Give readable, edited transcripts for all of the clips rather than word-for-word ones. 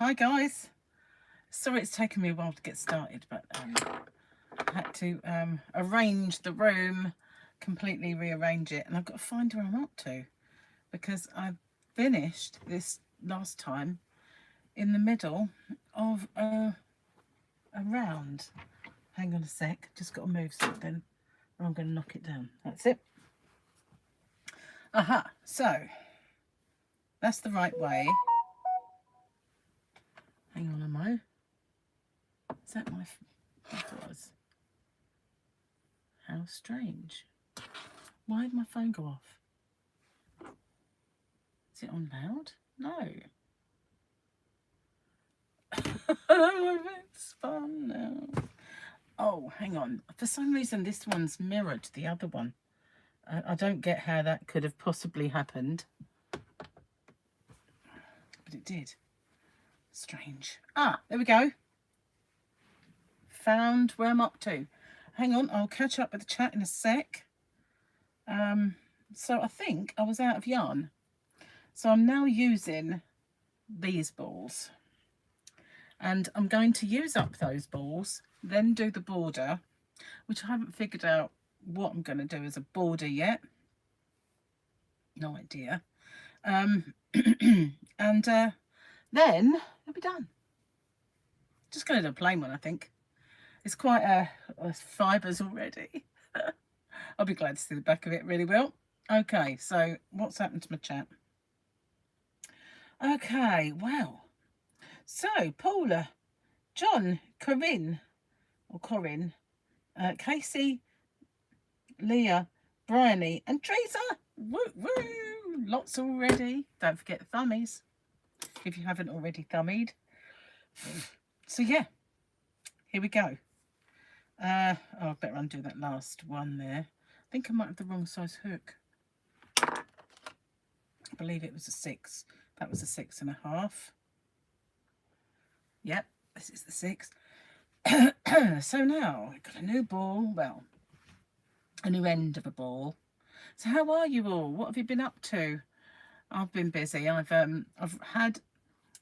Hi guys. Sorry it's taken me a while to get started, but I had to arrange the room, completely rearrange it, and I've got to find where I'm up to because I finished this last time in the middle of a round. Hang on a sec, just got to move something or I'm going to knock it down. That's it. Aha, so that's the right way. Hang on a mo. Is that my... That was... How strange. Why did my phone go off? Is it on loud? No. It's fun now. Oh, hang on. For some reason, this one's mirrored the other one. I don't get how that could have possibly happened. But it did. Strange. Ah, there we go. Found where I'm up to. Hang on, I'll catch up with the chat in a sec. So I think I was out of yarn. So I'm now using these balls. And I'm going to use up those balls, then do the border, which I haven't figured out what I'm going to do as a border yet. No idea. And then it'll be done. Just going to do a plain one, I think. It's quite a fibres already. I'll be glad to see the back of it, really will. Okay, so what's happened to my chat? Okay, well. So, Paula, John, Corinne, Casey, Leah, Bryony, and Teresa. Woo woo! Lots already. Don't forget the thummies, if you haven't already thummied. So yeah, here we go. Oh, I better undo that last one there. I think I might have the wrong size hook. I believe it was a 6. That was a 6.5. Yep, this is the 6. So now we've got a new ball. Well, a new end of a ball. So how are you all? What have you been up to? I've been busy. I've had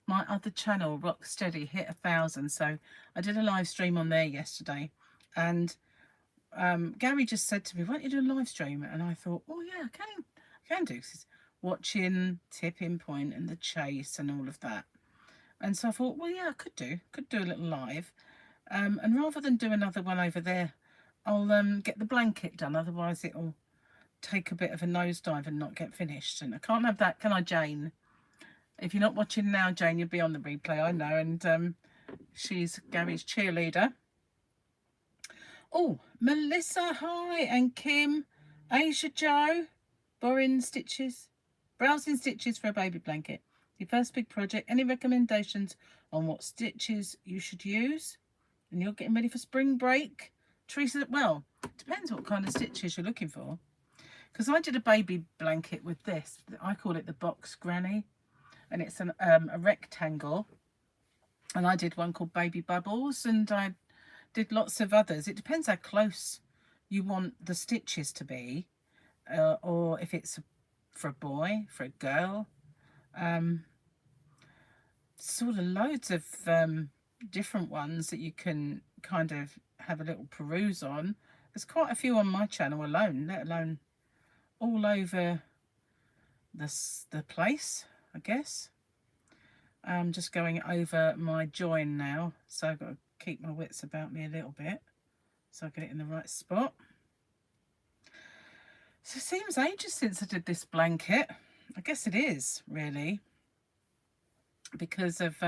my other channel, Rock Steady, hit 1,000. So I did a live stream on there yesterday, and Gary just said to me, "Why don't you do a live stream?" And I thought, oh yeah, I can do this. Watching Tipping Point and the Chase and all of that. And so I thought, well, yeah, I could do a little live. And rather than do another one over there, I'll get the blanket done. Otherwise, it'll take a bit of a nosedive and not get finished. And I can't have that, can I, Jane? If you're not watching now, Jane, you'll be on the replay, I know. And she's Gary's cheerleader. Oh, Melissa, hi. And Kim, Asia Joe, borrowing stitches, browsing stitches for a baby blanket. Your first big project. Any recommendations on what stitches you should use? And you're getting ready for spring break. Teresa, well, depends what kind of stitches you're looking for. Because I did a baby blanket with this. I call it the box granny. And it's a rectangle. And I did one called Baby Bubbles. And I did lots of others. It depends how close you want the stitches to be. Or if it's for a boy, for a girl. Sort of loads of different ones that you can kind of have a little peruse on. There's quite a few on my channel alone, let alone all over the place, I guess. I'm just going over my join now, so I've got to keep my wits about me a little bit so I get it in the right spot. So it seems ages since I did this blanket. I guess it is, really, because of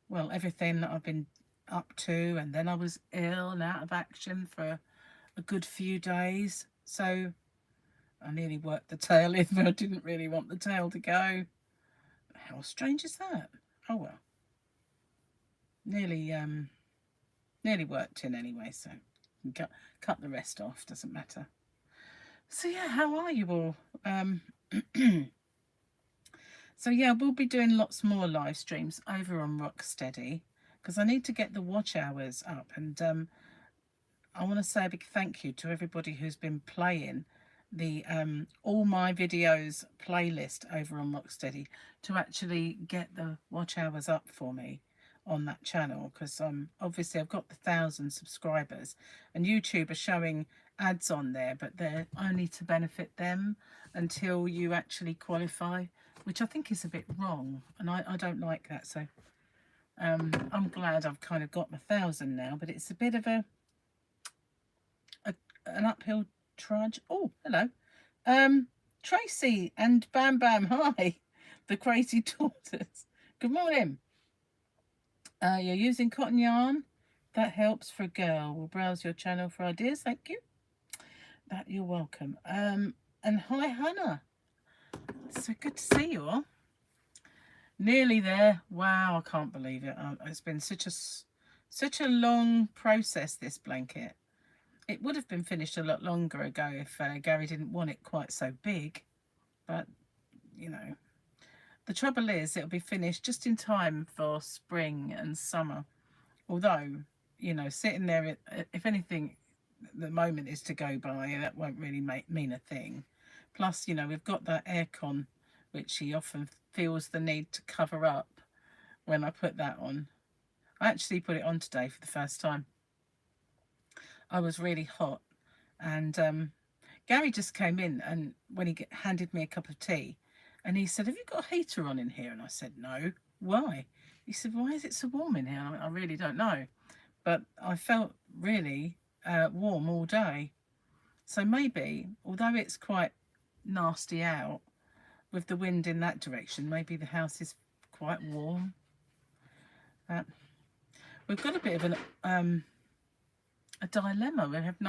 well, everything that I've been up to, and then I was ill and out of action for a good few days, so I nearly worked the tail in, but I didn't really want the tail to go. How strange is that? Oh well, nearly worked in anyway, so you can cut the rest off, doesn't matter. So yeah, how are you all? So yeah, we'll be doing lots more live streams over on Rocksteady because I need to get the watch hours up. And I want to say a big thank you to everybody who's been playing the all my videos playlist over on Rocksteady to actually get the watch hours up for me on that channel, because obviously I've got the 1,000 subscribers and YouTube are showing ads on there, but they're only to benefit them until you actually qualify, which I think is a bit wrong, and I don't like that. So I'm glad I've kind of got my 1,000 now, but it's a bit of an uphill trudge. Oh, hello. Tracy and Bam Bam, hi. The crazy daughters. Good morning. You're using cotton yarn. That helps for a girl. We'll browse your channel for ideas. Thank you. That you're welcome. And hi, Hannah. So good to see you all. Nearly there. Wow, I can't believe it. It's been such a long process, this blanket. It would have been finished a lot longer ago if Gary didn't want it quite so big. But, you know, the trouble is it'll be finished just in time for spring and summer. Although, you know, sitting there, if anything, the moment is to go by, that won't really mean a thing. Plus, you know, we've got that aircon, which he often feels the need to cover up when I put that on. I actually put it on today for the first time. I was really hot, and Gary just came in, and when he handed me a cup of tea, and he said, "Have you got a heater on in here?" And I said, "No." "Why?" He said, "Why is it so warm in here?" I really don't know, but I felt really warm all day. So maybe, although it's quite nasty out with the wind in that direction, maybe the house is quite warm. We've got a bit of a dilemma. We have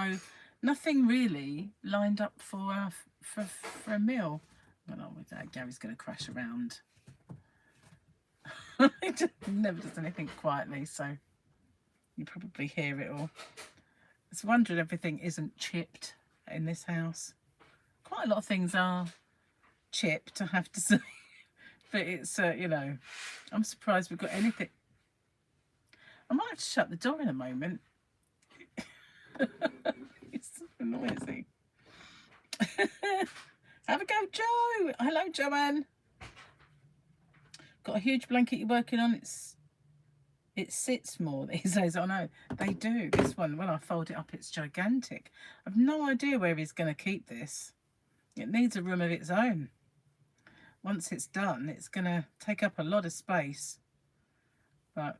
nothing really lined up for a meal. Well, with that, Gary's going to crash around. He never does anything quietly, so you probably hear it all. It's wondering everything isn't chipped in this house. Quite a lot of things are chipped, I have to say. But it's, you know, I'm surprised we've got anything. I might have to shut the door in a moment. It's so noisy. Have a go, Joe. Hello, Joanne. Got a huge blanket you're working on. It sits more these days. I know they do. This one, when I fold it up, it's gigantic. I've no idea where he's going to keep this. It needs a room of its own. Once it's done, it's going to take up a lot of space. But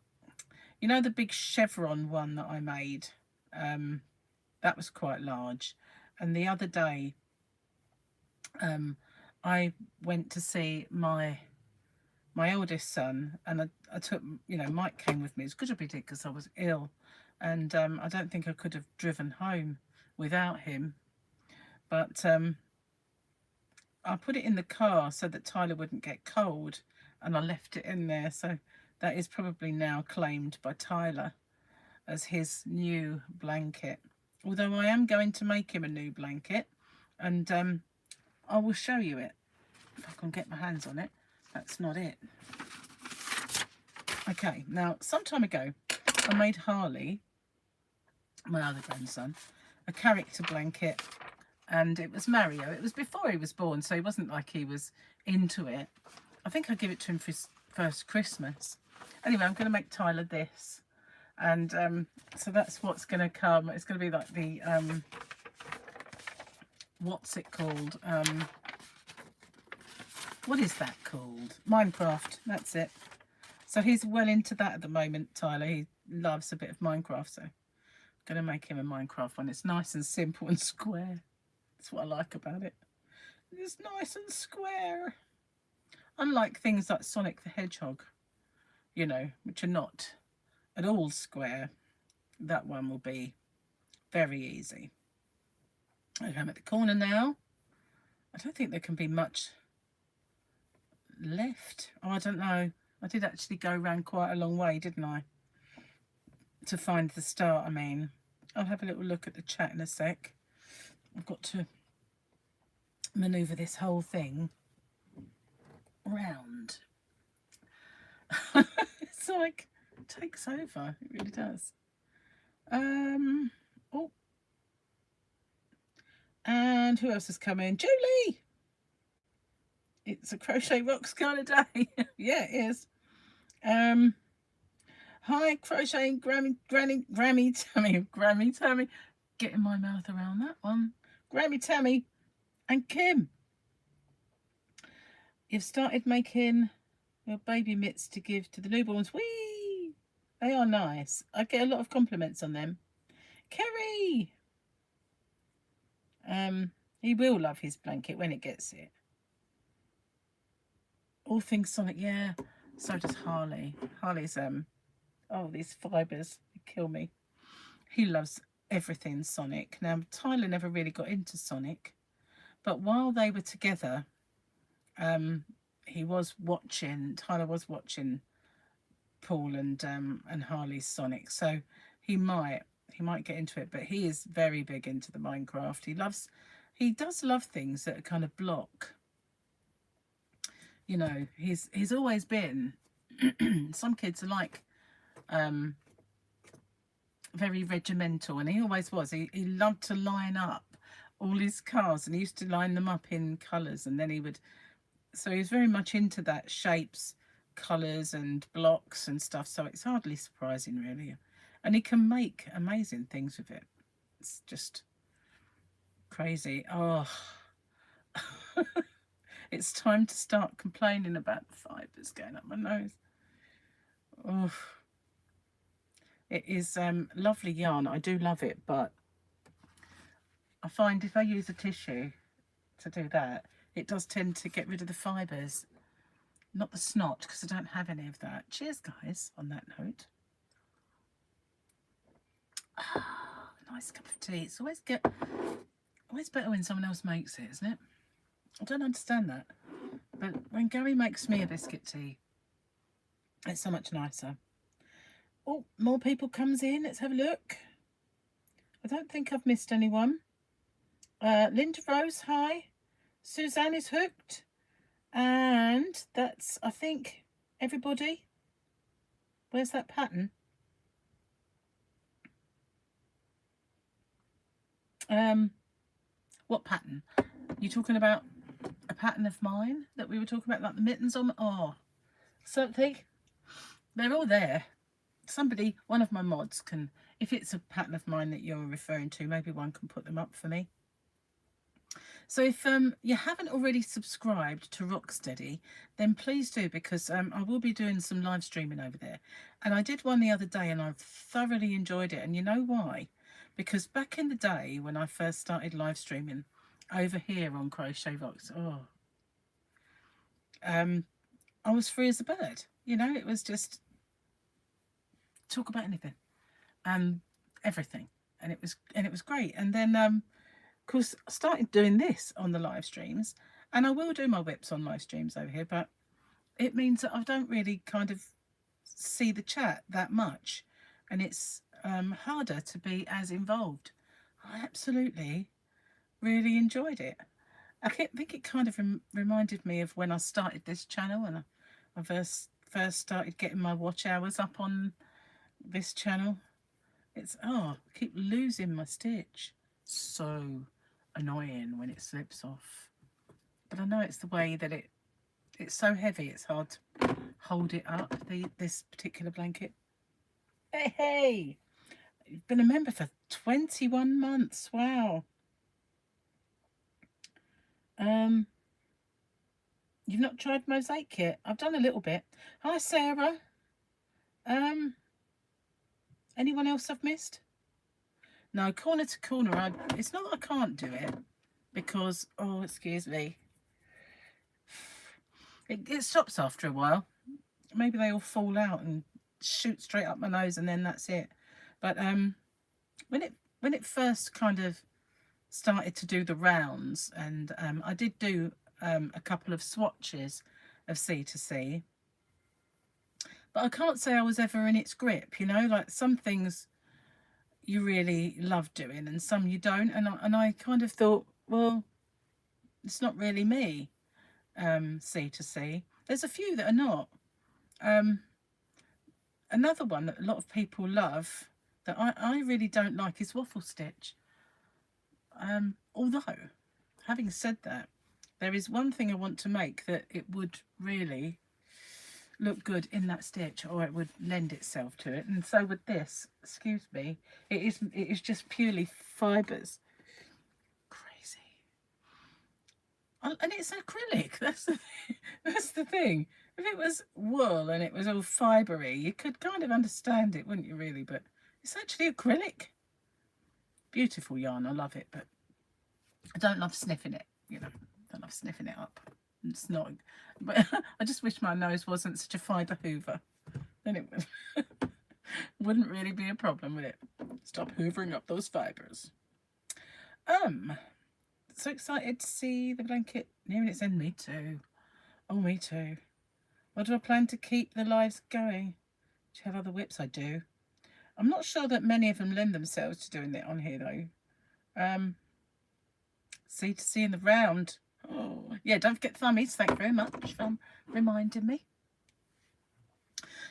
you know the big chevron one that I made? That was quite large. And the other day, I went to see my eldest son, and I took, you know, Mike came with me. It's good to be did because I was ill, and I don't think I could have driven home without him. But I put it in the car so that Tyler wouldn't get cold, and I left it in there. So that is probably now claimed by Tyler as his new blanket. Although I am going to make him a new blanket, and I will show you it if I can get my hands on it. That's not it. Okay, now some time ago I made Harley, my other grandson, a character blanket, and it was Mario. It was before he was born, so he wasn't like he was into it. I think I gave it to him for his first Christmas. Anyway, I'm going to make Tyler this, and so that's what's going to come. It's going to be like the what's it called? What is that called? Minecraft. That's it. So he's well into that at the moment, Tyler. He loves a bit of Minecraft, so I'm going to make him a Minecraft one. It's nice and simple and square. That's what I like about it. It's nice and square. Unlike things like Sonic the Hedgehog, you know, which are not at all square. That one will be very easy. Okay, I'm at the corner now. I don't think there can be much left. Oh, I don't know. I did actually go around quite a long way, didn't I? To find the start, I mean. I'll have a little look at the chat in a sec. I've got to manoeuvre this whole thing round. It's like, it takes over. It really does. Oh. And who else has come in? Julie! It's a Crochet Rocks kind of day. Yeah, it is. Hi, Crochet Grammy Tammy. Getting my mouth around that one. Grammy Tammy and Kim. You've started making your baby mitts to give to the newborns. Whee! They are nice. I get a lot of compliments on them. Kerry! He will love his blanket when it gets it. All things Sonic, yeah. So does Harley. Harley's oh, these fibres kill me. He loves everything Sonic. Now Tyler never really got into Sonic, but while they were together, Tyler was watching Paul and Harley's Sonic, so he might get into it. But he is very big into the Minecraft. He does love things that kind of block. You know, he's always been. Some kids are like very regimental, and he always was. He loved to line up all his cars, and he used to line them up in colours, and then he would. So he was very much into that, shapes, colours and blocks and stuff, so it's hardly surprising really. And he can make amazing things with it. It's just crazy. Oh, it's time to start complaining about the fibres going up my nose. Oh, it is lovely yarn. I do love it, but I find if I use a tissue to do that, it does tend to get rid of the fibres. Not the snot, because I don't have any of that. Cheers, guys, on that note. Ah, nice cup of tea. It's always better when someone else makes it, isn't it? I don't understand that. But when Gary makes me a biscuit tea, it's so much nicer. Oh, more people comes in. Let's have a look. I don't think I've missed anyone. Linda Rose, hi. Suzanne is hooked. And that's, I think, everybody. Where's that pattern? What pattern? You talking about a pattern of mine that we were talking about, like the mittens on? Oh, something. They're all there. Somebody, one of my mods can, if it's a pattern of mine that you're referring to, maybe one can put them up for me. So if you haven't already subscribed to Rocksteady, then please do, because I will be doing some live streaming over there. And I did one the other day and I've thoroughly enjoyed it. And you know why? Because back in the day when I first started live streaming over here on Crochet Rocks, I was free as a bird. You know, it was just talk about anything and everything. And it was great. And then of course, I started doing this on the live streams, and I will do my whips on live streams over here, but it means that I don't really kind of see the chat that much, and it's harder to be as involved. I absolutely really enjoyed it. I think it kind of reminded me of when I started this channel, and I first started getting my watch hours up on this channel. It's, I keep losing my stitch. So annoying when it slips off, but I know it's the way that it's so heavy, it's hard to hold it up, this particular blanket. Hey, you've been a member for 21 months. Wow. You've not tried mosaic yet? I've done a little bit. Hi, Sarah. Anyone else I've missed? No, corner to corner, it's not that I can't do it, because, oh, excuse me, it stops after a while. Maybe they all fall out and shoot straight up my nose, and then that's it. But when it first kind of started to do the rounds, and I did do a couple of swatches of C to C, but I can't say I was ever in its grip, you know, like some things you really love doing and some you don't, and I kind of thought, well, it's not really me. C to C, there's a few that are not. Another one that a lot of people love that I really don't like is waffle stitch. Although, having said that, there is one thing I want to make that it would really look good in that stitch, or it would lend itself to it. And so with this, excuse me, it is just purely fibres. Crazy. And it's acrylic. That's the thing. If it was wool and it was all fibery, you could kind of understand it, wouldn't you, really? But it's actually acrylic. Beautiful yarn. I love it, but I don't love sniffing it, you know. I don't love sniffing it up. It's not, but I just wish my nose wasn't such a fibre hoover. Then it wouldn't really be a problem, would it? Stop hoovering up those fibres. So excited to see the blanket nearing its end. Me too. Oh, me too. What do I plan to keep the lives going? Do you have other whips? I do. I'm not sure that many of them lend themselves to doing it on here, though. See to see in the round. Oh, yeah, don't forget thummies. Thank you very much for reminding me.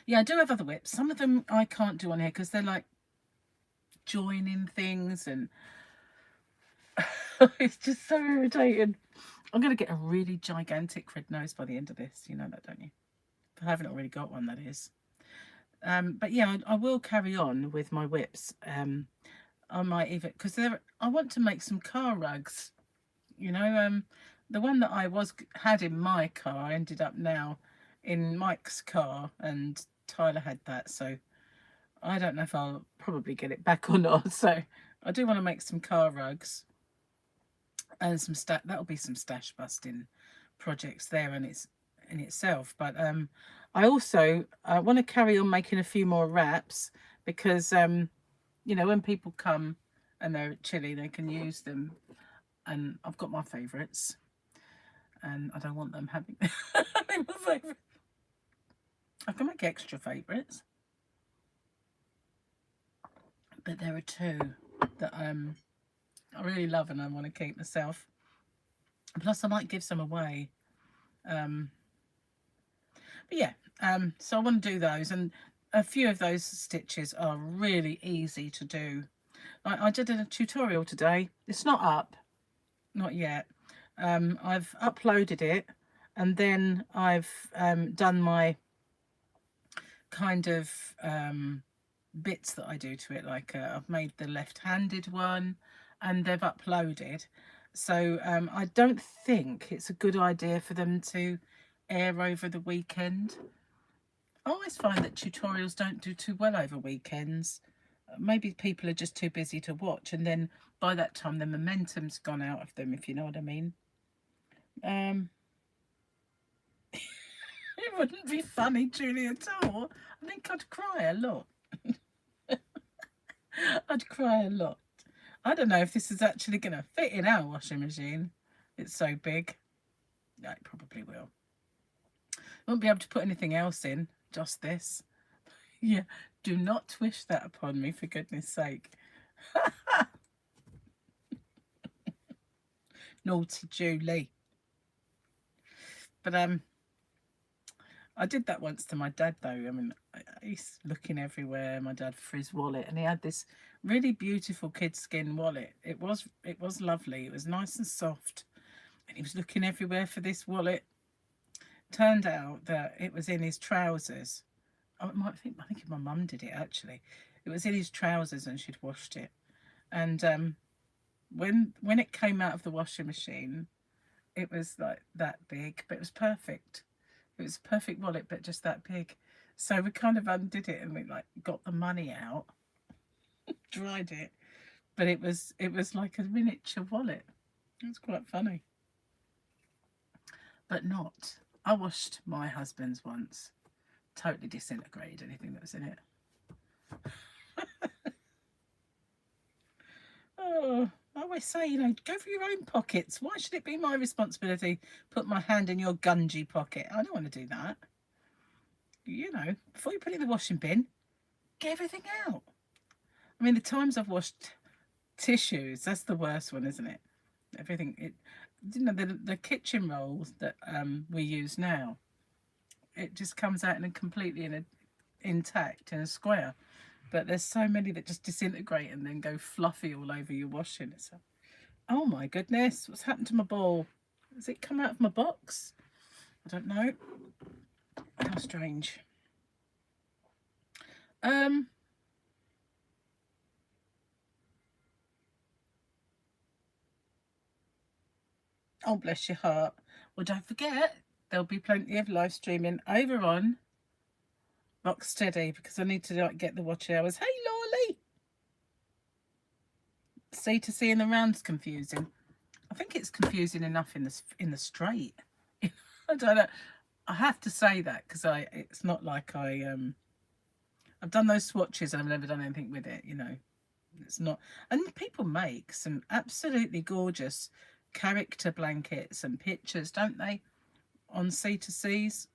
Yeah, I do have other whips. Some of them I can't do on here because they're like joining things, and it's just so irritating. I'm going to get a really gigantic red nose by the end of this. You know that, don't you? If I haven't already got one, that is. But yeah, I will carry on with my whips. I might even, because I want to make some car rugs. You know, the one that I had in my car ended up now in Mike's car, and Tyler had that, so I don't know if I'll probably get it back or not. So I do want to make some car rugs and some that'll be some stash busting projects there in itself. But I also want to carry on making a few more wraps, because you know, when people come and they're chilly, they can use them. And I've got my favourites, and I don't want them having my favourites. I can make extra favourites, but there are two that I really love and I want to keep myself. Plus, I might give some away. But yeah, so I want to do those, and a few of those stitches are really easy to do. I did a tutorial today. It's not up. Not yet. I've uploaded it, and then I've done my kind of bits that I do to it. Like I've made the left-handed one, and they've uploaded. So I don't think it's a good idea for them to air over the weekend. I always find that tutorials don't do too well over weekends. Maybe people are just too busy to watch, and then by that time the momentum's gone out of them, if you know what I mean. It wouldn't be funny, Julie, at all. I think I'd cry a lot. I'd cry a lot. I don't know if this is actually going to fit in our washing machine. It's so big. Yeah, it probably will. Won't be able to put anything else in, just this. Yeah, do not wish that upon me, for goodness sake. Naughty Julie. But I did that once to my dad, though. I mean, he's looking everywhere, my dad, for his wallet, and he had this really beautiful kid skin wallet. It was lovely. It was nice and soft, and he was looking everywhere for this wallet. Turned out that it was in his trousers. I think my mum did it, actually. It was in his trousers, and she'd washed it. And when it came out of the washing machine, it was like that big, but it was perfect. It was a perfect wallet, but just that big. So we kind of undid it, and we like got the money out, dried it, but it was like a miniature wallet. It was quite funny. But not. I washed my husband's once. Totally disintegrated anything that was in it. Oh, I always say, you know, go for your own pockets. Why should it be my responsibility? Put my hand in your gungy pocket. I don't want to do that. You know, before you put it in the washing bin, get everything out. I mean, the times I've washed tissues, that's the worst one, isn't it? Everything, you know, the kitchen rolls that we use now, it just comes out in completely intact in a square. But there's so many that just disintegrate and then go fluffy all over your washing. It's Oh my goodness, what's happened to my ball? Has it come out of my box? I don't know. How strange. Oh, bless your heart. Well, don't forget, there'll be plenty of live streaming over on Rocksteady because I need to like get the watch hours. Hey, Lawley! C to C in the round's confusing. I think it's confusing enough in the straight. I don't know. I have to say that because it's not like I've done those swatches and I've never done anything with it, you know. It's not, and people make some absolutely gorgeous character blankets and pictures, don't they, on C2Cs?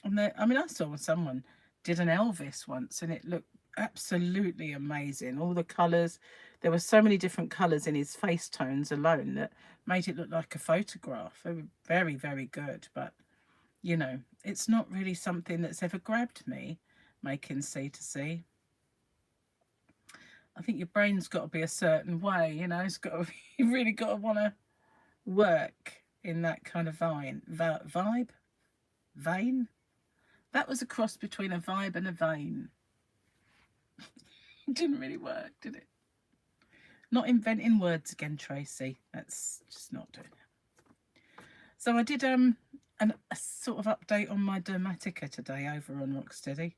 And I mean, I saw someone did an Elvis once and it looked absolutely amazing. All the colours, there were so many different colours in his face tones alone that made it look like a photograph. They were very, very good. But, you know, it's not really something that's ever grabbed me, making C2C. I think your brain's got to be a certain way, you know. It's got to, you really got to want to work in that kind of vibe, vein. That was a cross between a vibe and a vein. It didn't really work, did it? Not inventing words again, Tracy. That's just not doing it. So I did a sort of update on my Dermatica today over on Rocksteady.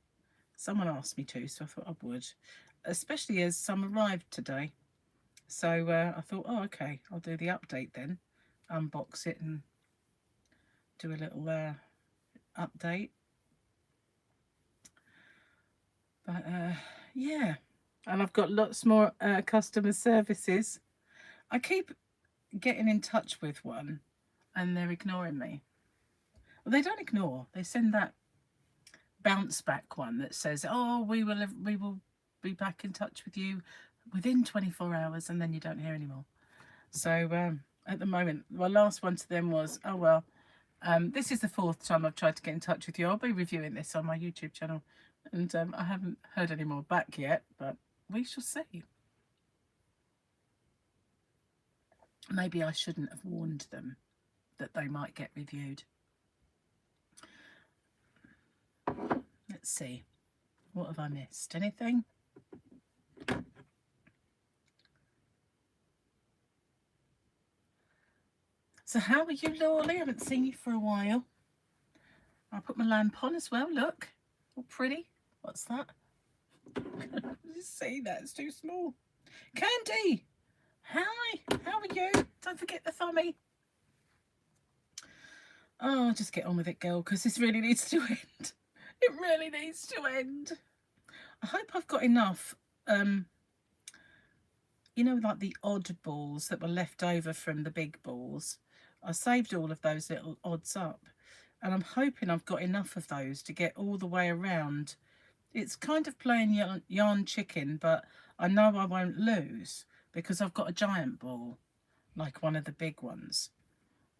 Someone asked me to, so I thought I would, especially as some arrived today. So I thought, oh, okay, I'll do the update then, unbox it and do a little update. But yeah, and I've got lots more customer services. I keep getting in touch with one and they're ignoring me. Well, they don't ignore, they send that bounce back one that says, oh, we will be back in touch with you within 24 hours, and then you don't hear anymore. So at the moment, my last one to them was, oh well, this is the 4th time I've tried to get in touch with you. I'll be reviewing this on my YouTube channel, and I haven't heard any more back yet, but we shall see. Maybe I shouldn't have warned them that they might get reviewed. Let's see. What have I missed? Anything? So how are you, Lawley? I haven't seen you for a while. I'll put my lamp on as well. Look. All pretty. What's that? You see that? It's too small. Candy! Hi! How are you? Don't forget the thummy. Oh, just get on with it, girl, because this really needs to end. It really needs to end. I hope I've got enough, you know, like the odd balls that were left over from the big balls. I saved all of those little odds up, and I'm hoping I've got enough of those to get all the way around. It's kind of playing yarn chicken, but I know I won't lose because I've got a giant ball, like one of the big ones.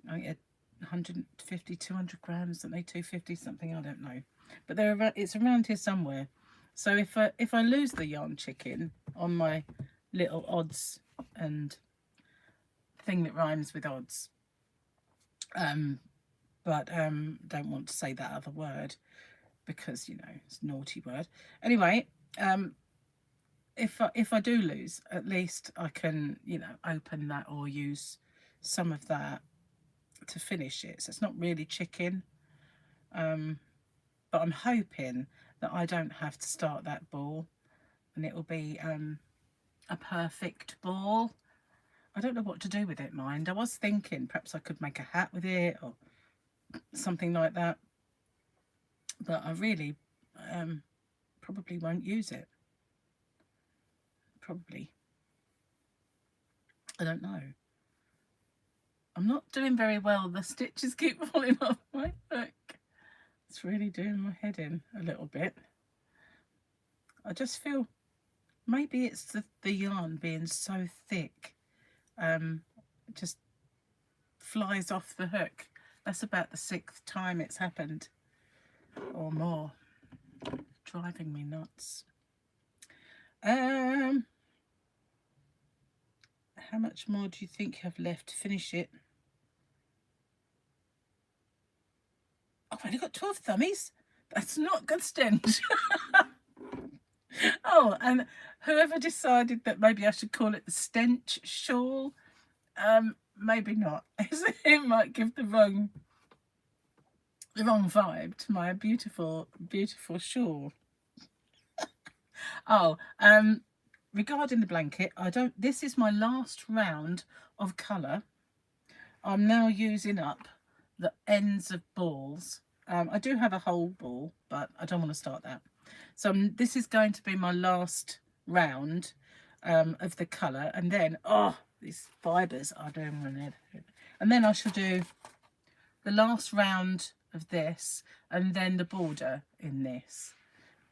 I think 150, 200 grams, something, 250 something, I don't know. But it's around here somewhere. So if I lose the yarn chicken on my little odds and thing that rhymes with odds, but don't want to say that other word because, you know, it's a naughty word. Anyway, if I do lose, at least I can, you know, open that or use some of that to finish it. So it's not really chicken, but I'm hoping that I don't have to start that ball and it will be a perfect ball. I don't know what to do with it, mind. I was thinking perhaps I could make a hat with it or something like that, but I really probably won't use it. Probably. I don't know. I'm not doing very well. The stitches keep falling off my hook. It's really doing my head in a little bit. I just feel maybe it's the yarn being so thick. It just flies off the hook. That's about the 6th time it's happened or more. Driving me nuts. How much more do you think you have left to finish it? I've only got 12 thummies. That's not good stench. Oh, and whoever decided that maybe I should call it the stench shawl, maybe not. It might give the wrong vibe to my beautiful, beautiful shawl. Oh, regarding the blanket, this is my last round of colour. I'm now using up the ends of balls. I do have a whole ball, but I don't want to start that. So this is going to be my last round of the colour. And then, oh, these fibres are doing my head. And then I shall do the last round of this and then the border in this.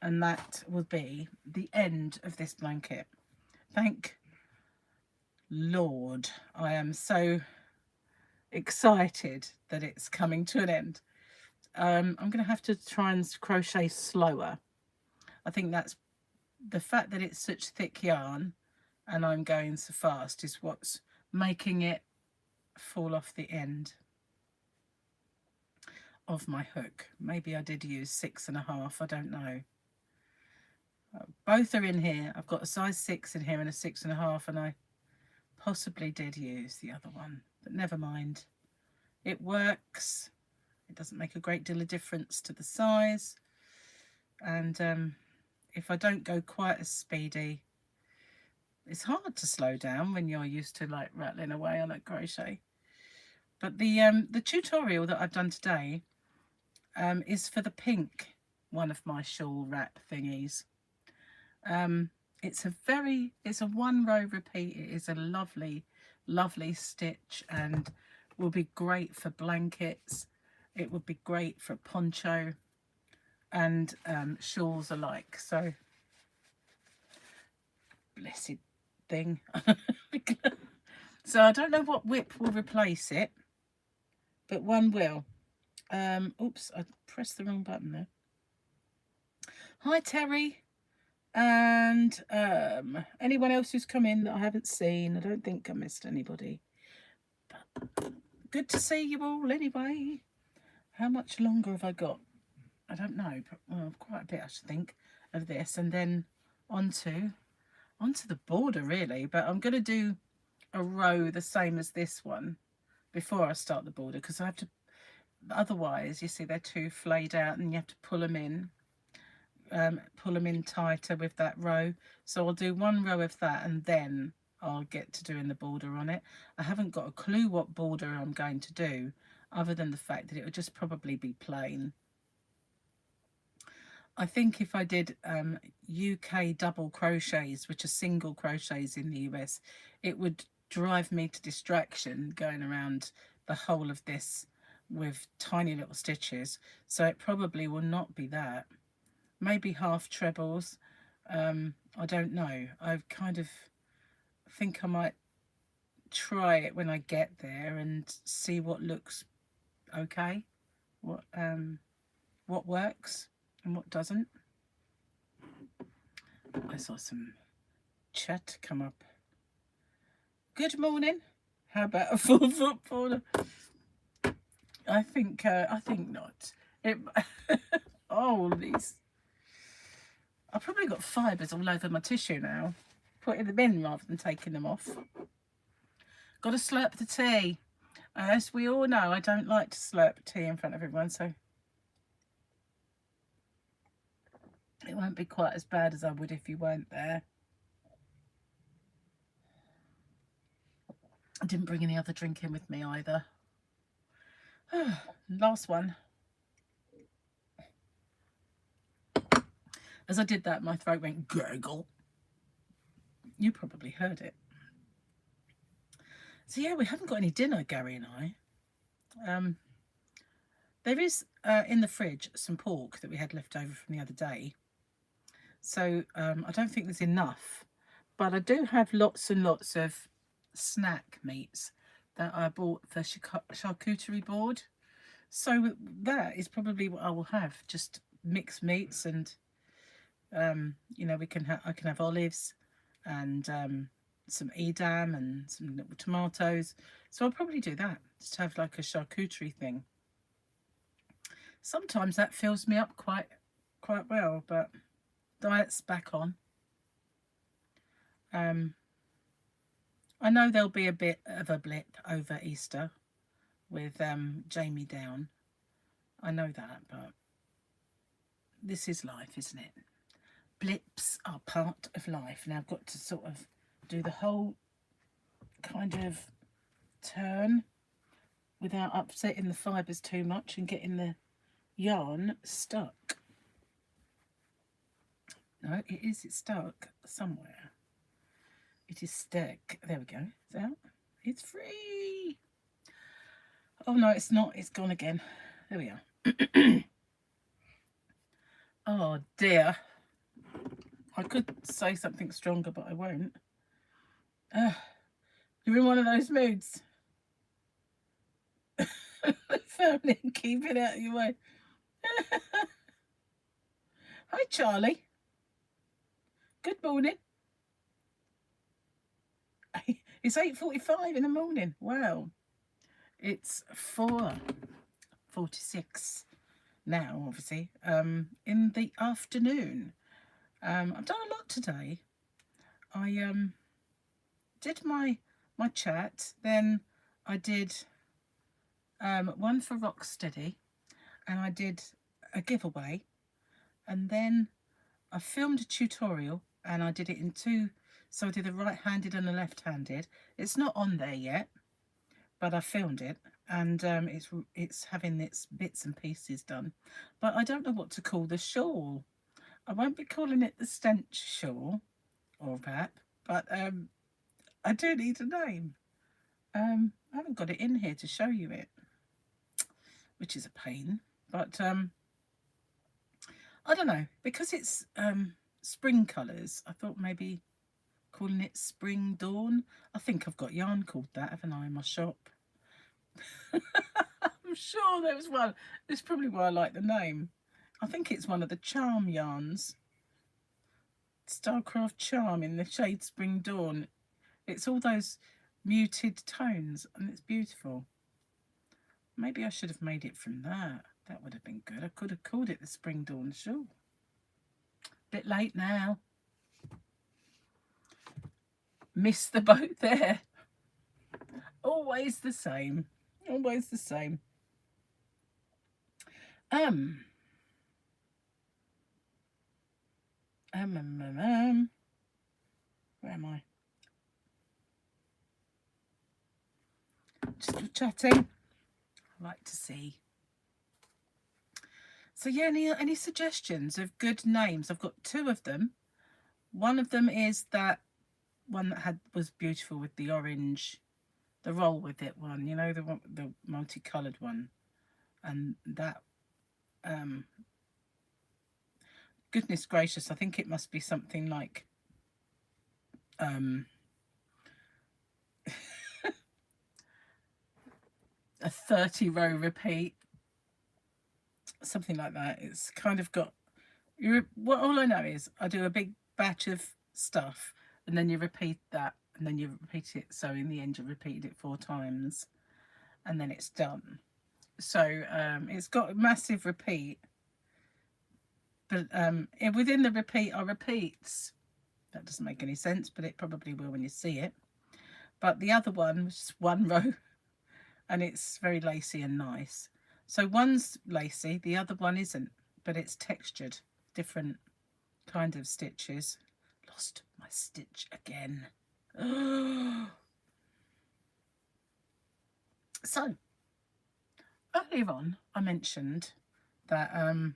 And that will be the end of this blanket. Thank Lord. I am so excited that it's coming to an end. I'm going to have to try and crochet slower. I think that's the fact that it's such thick yarn and I'm going so fast is what's making it fall off the end of my hook. Maybe I did use 6.5, I don't know. Both are in here. I've got a size 6 in here and a 6.5, and I possibly did use the other one, but never mind. It works. It doesn't make a great deal of difference to the size. And if I don't go quite as speedy, it's hard to slow down when you're used to like rattling away on a crochet. But the tutorial that I've done today is for the pink one of my shawl wrap thingies. It's a 1 row repeat. It is a lovely, lovely stitch and will be great for blankets. It would be great for poncho and shawls alike. So, blessed thing. So I don't know what whip will replace it, but one will. Oops, I pressed the wrong button there. Hi, Terry. And anyone else who's come in that I haven't seen. I don't think I missed anybody. But good to see you all anyway. How much longer have I got? I don't know, but well, quite a bit I should think of this, and then onto the border really. But I'm going to do a row the same as this one before I start the border, because I have to, otherwise you see they're too flayed out and you have to pull them in tighter with that row. So I'll do 1 row of that and then I'll get to doing the border on it. I haven't got a clue what border I'm going to do, other than the fact that it would just probably be plain. I think if I did UK double crochets, which are single crochets in the US, it would drive me to distraction going around the whole of this with tiny little stitches. So it probably will not be that. Maybe half trebles. I don't know. I kind of think I might try it when I get there and see what looks okay, what works and what doesn't. I saw some chat come up. Good morning. How about a 4-foot border? I think not. Oh, these. I've probably got fibres all over my tissue now. Putting them in rather than taking them off. Got to slurp the tea. As we all know, I don't like to slurp tea in front of everyone, so it won't be quite as bad as I would if you weren't there. I didn't bring any other drink in with me either. Last one. As I did that, my throat went gurgle. You probably heard it. So yeah, we haven't got any dinner, Gary and I. There is in the fridge some pork that we had left over from the other day. So I don't think there's enough, but I do have lots and lots of snack meats that I bought for charcuterie board. So that is probably what I will have, just mixed meats, and you know, I can have olives and some Edam and some little tomatoes. So I'll probably do that. Just have like a charcuterie thing. Sometimes that fills me up quite well, but diet's back on. I know there'll be a bit of a blip over Easter with Jamie down. I know that, but this is life, isn't it? Blips are part of life. Now I've got to sort of do the whole kind of turn without upsetting the fibres too much and getting the yarn stuck. No, it's stuck somewhere. It is stuck. There we go. It's out. It's free. Oh no, it's not. It's gone again. There we are. Oh dear. I could say something stronger, but I won't. You're in one of those moods. Family, keep it out of your way. Hi, Charlie. Good morning. It's 8:45 in the morning. Wow. It's 4:46 now, obviously, in the afternoon. I've done a lot today. I did my chat, then I did one for Rocksteady, and I did a giveaway, and then I filmed a tutorial and I did it in two, so I did a right-handed and a left-handed. It's not on there yet, but I filmed it, and it's having its bits and pieces done, but I don't know what to call the shawl. I won't be calling it the stench shawl or that, but I do need a name. I haven't got it in here to show you it, which is a pain, but I don't know, because it's spring colours, I thought maybe calling it Spring Dawn. I think I've got yarn called that, haven't I, in my shop? I'm sure there was one. That's probably why I like the name. I think it's one of the Charm yarns. Starcraft Charm in the shade Spring Dawn. It's all those muted tones, and it's beautiful. Maybe I should have made it from that. That would have been good. I could have called it the Spring Dawn shawl. Bit late now. Missed the boat there. Always the same. Always the same. Where am I? Just chatting. I like to see. So yeah, any suggestions of good names? I've got two of them. One of them is that one that was beautiful with the orange, the roll with it one, you know, the multicolored one, and that goodness gracious, I think it must be something like a 30-row repeat, something like that. It's kind of got all I know is I do a big batch of stuff and then you repeat that and then you repeat it, so in the end you repeated it 4 times and then it's done. So it's got a massive repeat, but within the repeat are repeats. That doesn't make any sense, but it probably will when you see it. But the other one was just 1 row and it's very lacy and nice. So one's lacy, the other one isn't, but it's textured, different kind of stitches. Lost my stitch again. So earlier on I mentioned that and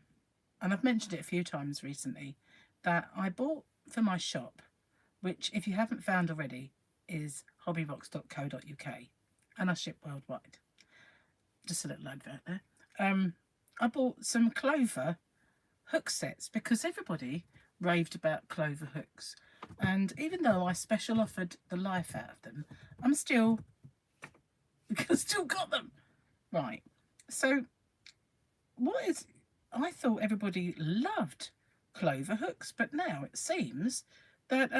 I've mentioned it a few times recently, that I bought for my shop, which if you haven't found already is hobbybox.co.uk, and I ship worldwide. Just a little advert there. I bought some clover hook sets because everybody raved about clover hooks, and even though I special offered the life out of them, I still got them. Right, so I thought everybody loved clover hooks, but now it seems that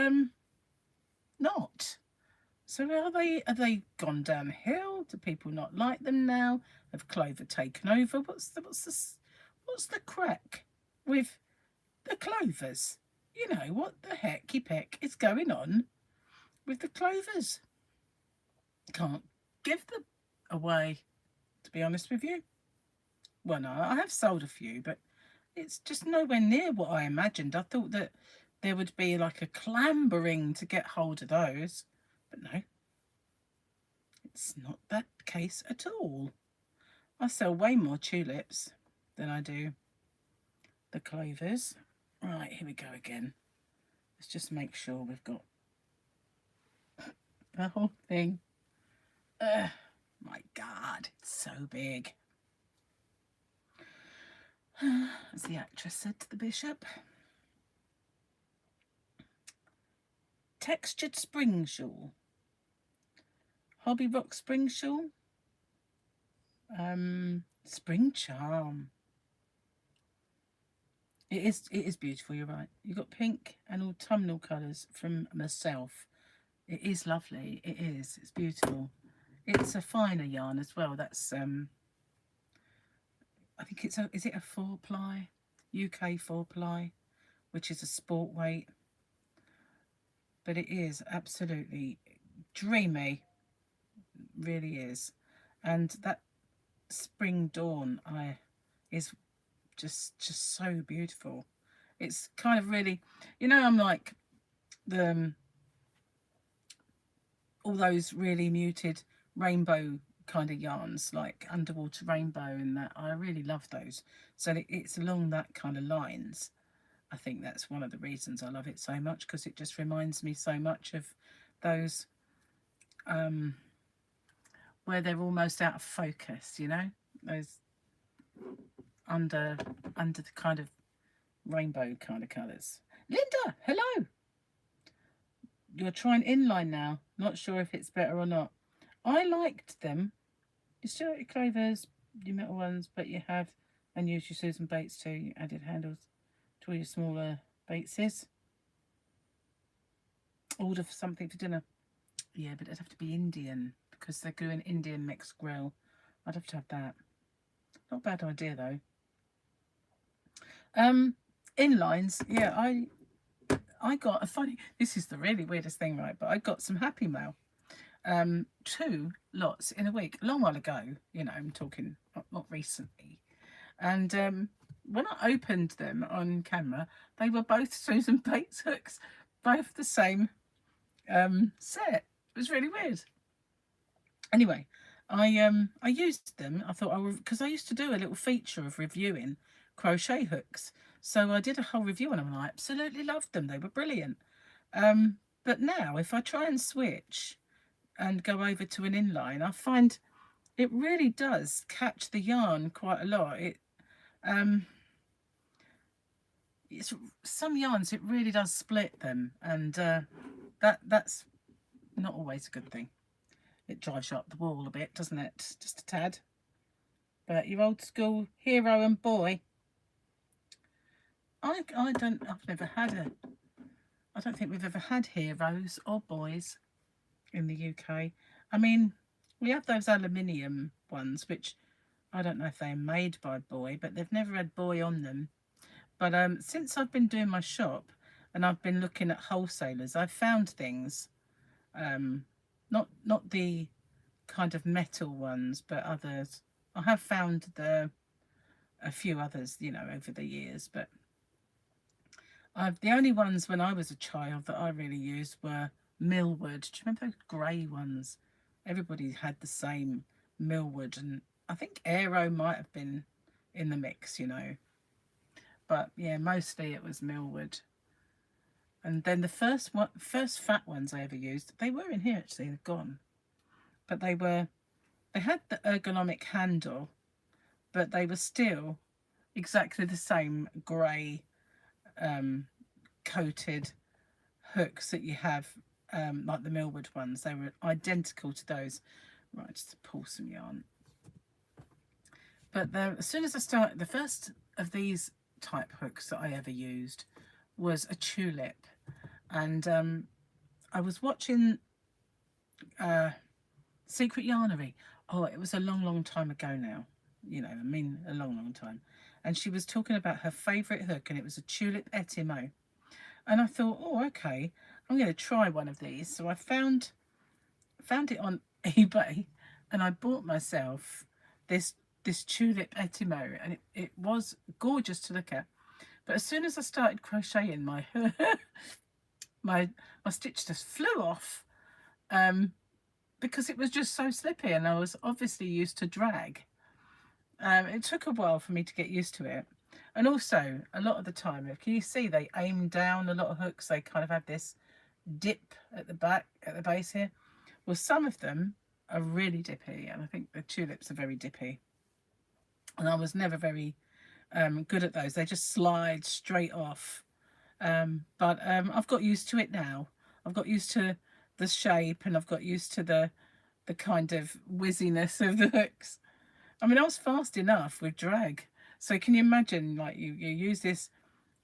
not. So are they gone downhill? Do people not like them now? Have clover taken over? What's the crack with the clovers? You know, what the hecky peck is going on with the clovers? Can't give them away, to be honest with you. Well, no, I have sold a few, but it's just nowhere near what I imagined. I thought that there would be like a clambering to get hold of those, but no, it's not that case at all. I sell way more tulips than I do the clovers. Right, here we go again. Let's just make sure we've got the whole thing. My God, it's so big. As the actress said to the bishop. Textured spring shawl. Hobby Rock spring shawl. Spring charm. It is beautiful, you're right. You've got pink and autumnal colours from myself. It is lovely. It is. It's beautiful. It's a finer yarn as well. That's I think it's is it a 4-ply? UK 4-ply, which is a sport weight. But it is absolutely dreamy. Really is. And that spring dawn is just so beautiful. It's kind of really, you know, I'm like all those really muted rainbow kind of yarns, like underwater rainbow and that. I really love those. So it's along that kind of lines. I think that's one of the reasons I love it so much, because it just reminds me so much of those where they're almost out of focus, you know, those under the kind of rainbow kind of colours. Linda, hello. You're trying inline now. Not sure if it's better or not. I liked them. You still got your clovers, your metal ones, but you have, and use your Susan Bates too. You added handles to all your smaller Bateses. Order for something for dinner. Yeah, but it'd have to be Indian, because they're doing Indian mixed grill. I'd have to have that. Not a bad idea though. Inlines, yeah, I got a funny, this is the really weirdest thing, right? But I got some Happy Mail. 2 lots in a week, a long while ago, you know, I'm talking not recently. And when I opened them on camera, they were both Susan Bates hooks, both the same set. It was really weird. Anyway, I used them. I thought because I used to do a little feature of reviewing crochet hooks, so I did a whole review on them, and I absolutely loved them. They were brilliant. But now, if I try and switch and go over to an inline, I find it really does catch the yarn quite a lot. It's some yarns, it really does split them, and that's not always a good thing. It drives you up the wall a bit, doesn't it? Just a tad. But your old school hero and boy, I don't think we've ever had heroes or boys in the UK. I mean, we have those aluminium ones, which I don't know if they're made by boy, but they've never had boy on them. But since I've been doing my shop and I've been looking at wholesalers, I've found things, not the kind of metal ones, but others. I have found a few others, you know, over the years, but the only ones when I was a child that I really used were Millwood. Do you remember those grey ones? Everybody had the same Millwood, and I think Aero might have been in the mix, you know. But yeah, mostly it was Millwood. And then the first fat ones I ever used, they were in here actually, they're gone. But they had the ergonomic handle, but they were still exactly the same grey coated hooks that you have, like the Millwood ones. They were identical to those. Right, just pull some yarn. But as soon as I started, the first of these type hooks that I ever used was a tulip, and I was watching Secret Yarnery. Oh, it was a long time ago now. You know, I mean, a long time. And she was talking about her favourite hook, and it was a tulip etimo. And I thought, oh, okay, I'm going to try one of these. So I found it on eBay, and I bought myself this tulip etimo, and it was gorgeous to look at. But as soon as I started crocheting, my my stitch just flew off, because it was just so slippy, and I was obviously used to drag. It took a while for me to get used to it. And also, a lot of the time, can you see they aim down? A lot of hooks, they kind of have this dip at the back, at the base here. Well, some of them are really dippy, and I think the tulips are very dippy. And I was never very good at those. They just slide straight off. But I've got used to it now. I've got used to the shape, and I've got used to the kind of whizziness of the hooks. I mean, I was fast enough with drag. So can you imagine, like, you use this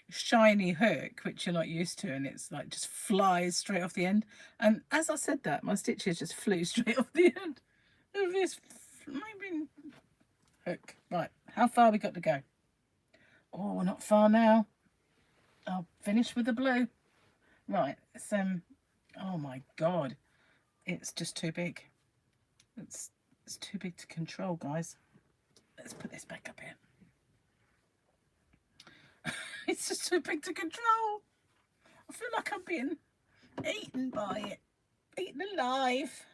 shiny hook, which you're not used to, and it's like just flies straight off the end. And as I said that, my stitches just flew straight off the end of this flaming hook. Right, how far we got to go? Oh, we're not far now. I'll finish with the blue. Right, it's oh my god, it's just too big. It's too big to control, guys. Let's put this back up here. It's just too big to control. I feel like I'm being eaten by it. Eaten alive.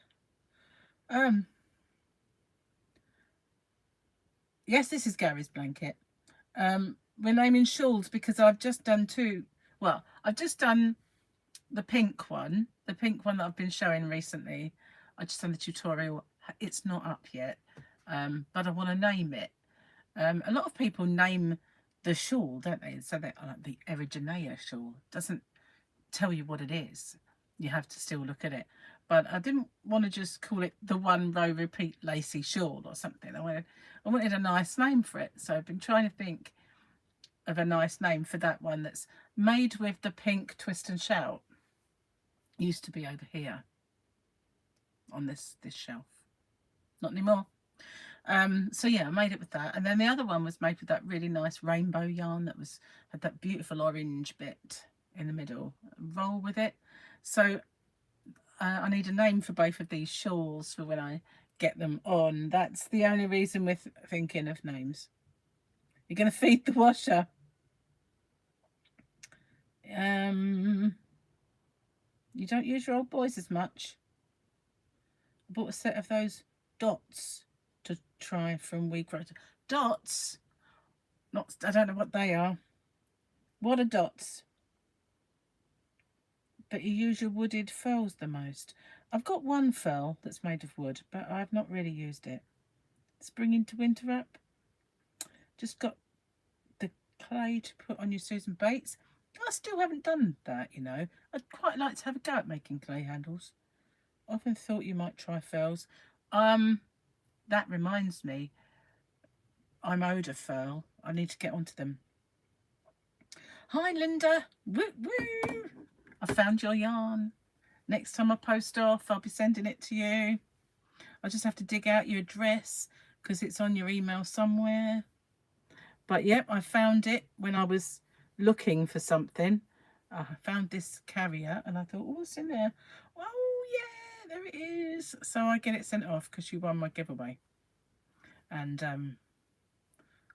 Yes, this is Gary's blanket. We're naming shawls because I've just done two. Well, I've just done the pink one that I've been showing recently. I just done the tutorial. It's not up yet, but I want to name it. A lot of people name the shawl, don't they? So they like the Erigeneia shawl. Doesn't tell you what it is. You have to still look at it. But I didn't want to just call it the one row repeat lacy shawl or something. I wanted a nice name for it. So I've been trying to think of a nice name for that one that's made with the pink twist and shout. Used to be over here on this shelf. Not anymore. So yeah, I made it with that. And then the other one was made with that really nice rainbow yarn that had that beautiful orange bit in the middle. Roll with it. So I need a name for both of these shawls for when I get them on. That's the only reason we're thinking of names. You're going to feed the washer. You don't use your old boys as much. I bought a set of those dots to try from We Crochet. Dots? I don't know what they are. What are dots? But you use your wooded furls the most. I've got one furl that's made of wood, but I've not really used it. Spring into winter up. Just got the clay to put on your Susan Bates. I still haven't done that, you know. I'd quite like to have a go at making clay handles. I often thought you might try furls. That reminds me, I'm owed a furl. I need to get onto them. Hi, Linda. Woo woo. I found your yarn. Next time I post off, I'll be sending it to you. I'll just have to dig out your address because it's on your email somewhere. But yep, I found it when I was looking for something. I found this carrier and I thought, oh, what's in there? Oh, yeah, there it is. So I get it sent off because you won my giveaway. And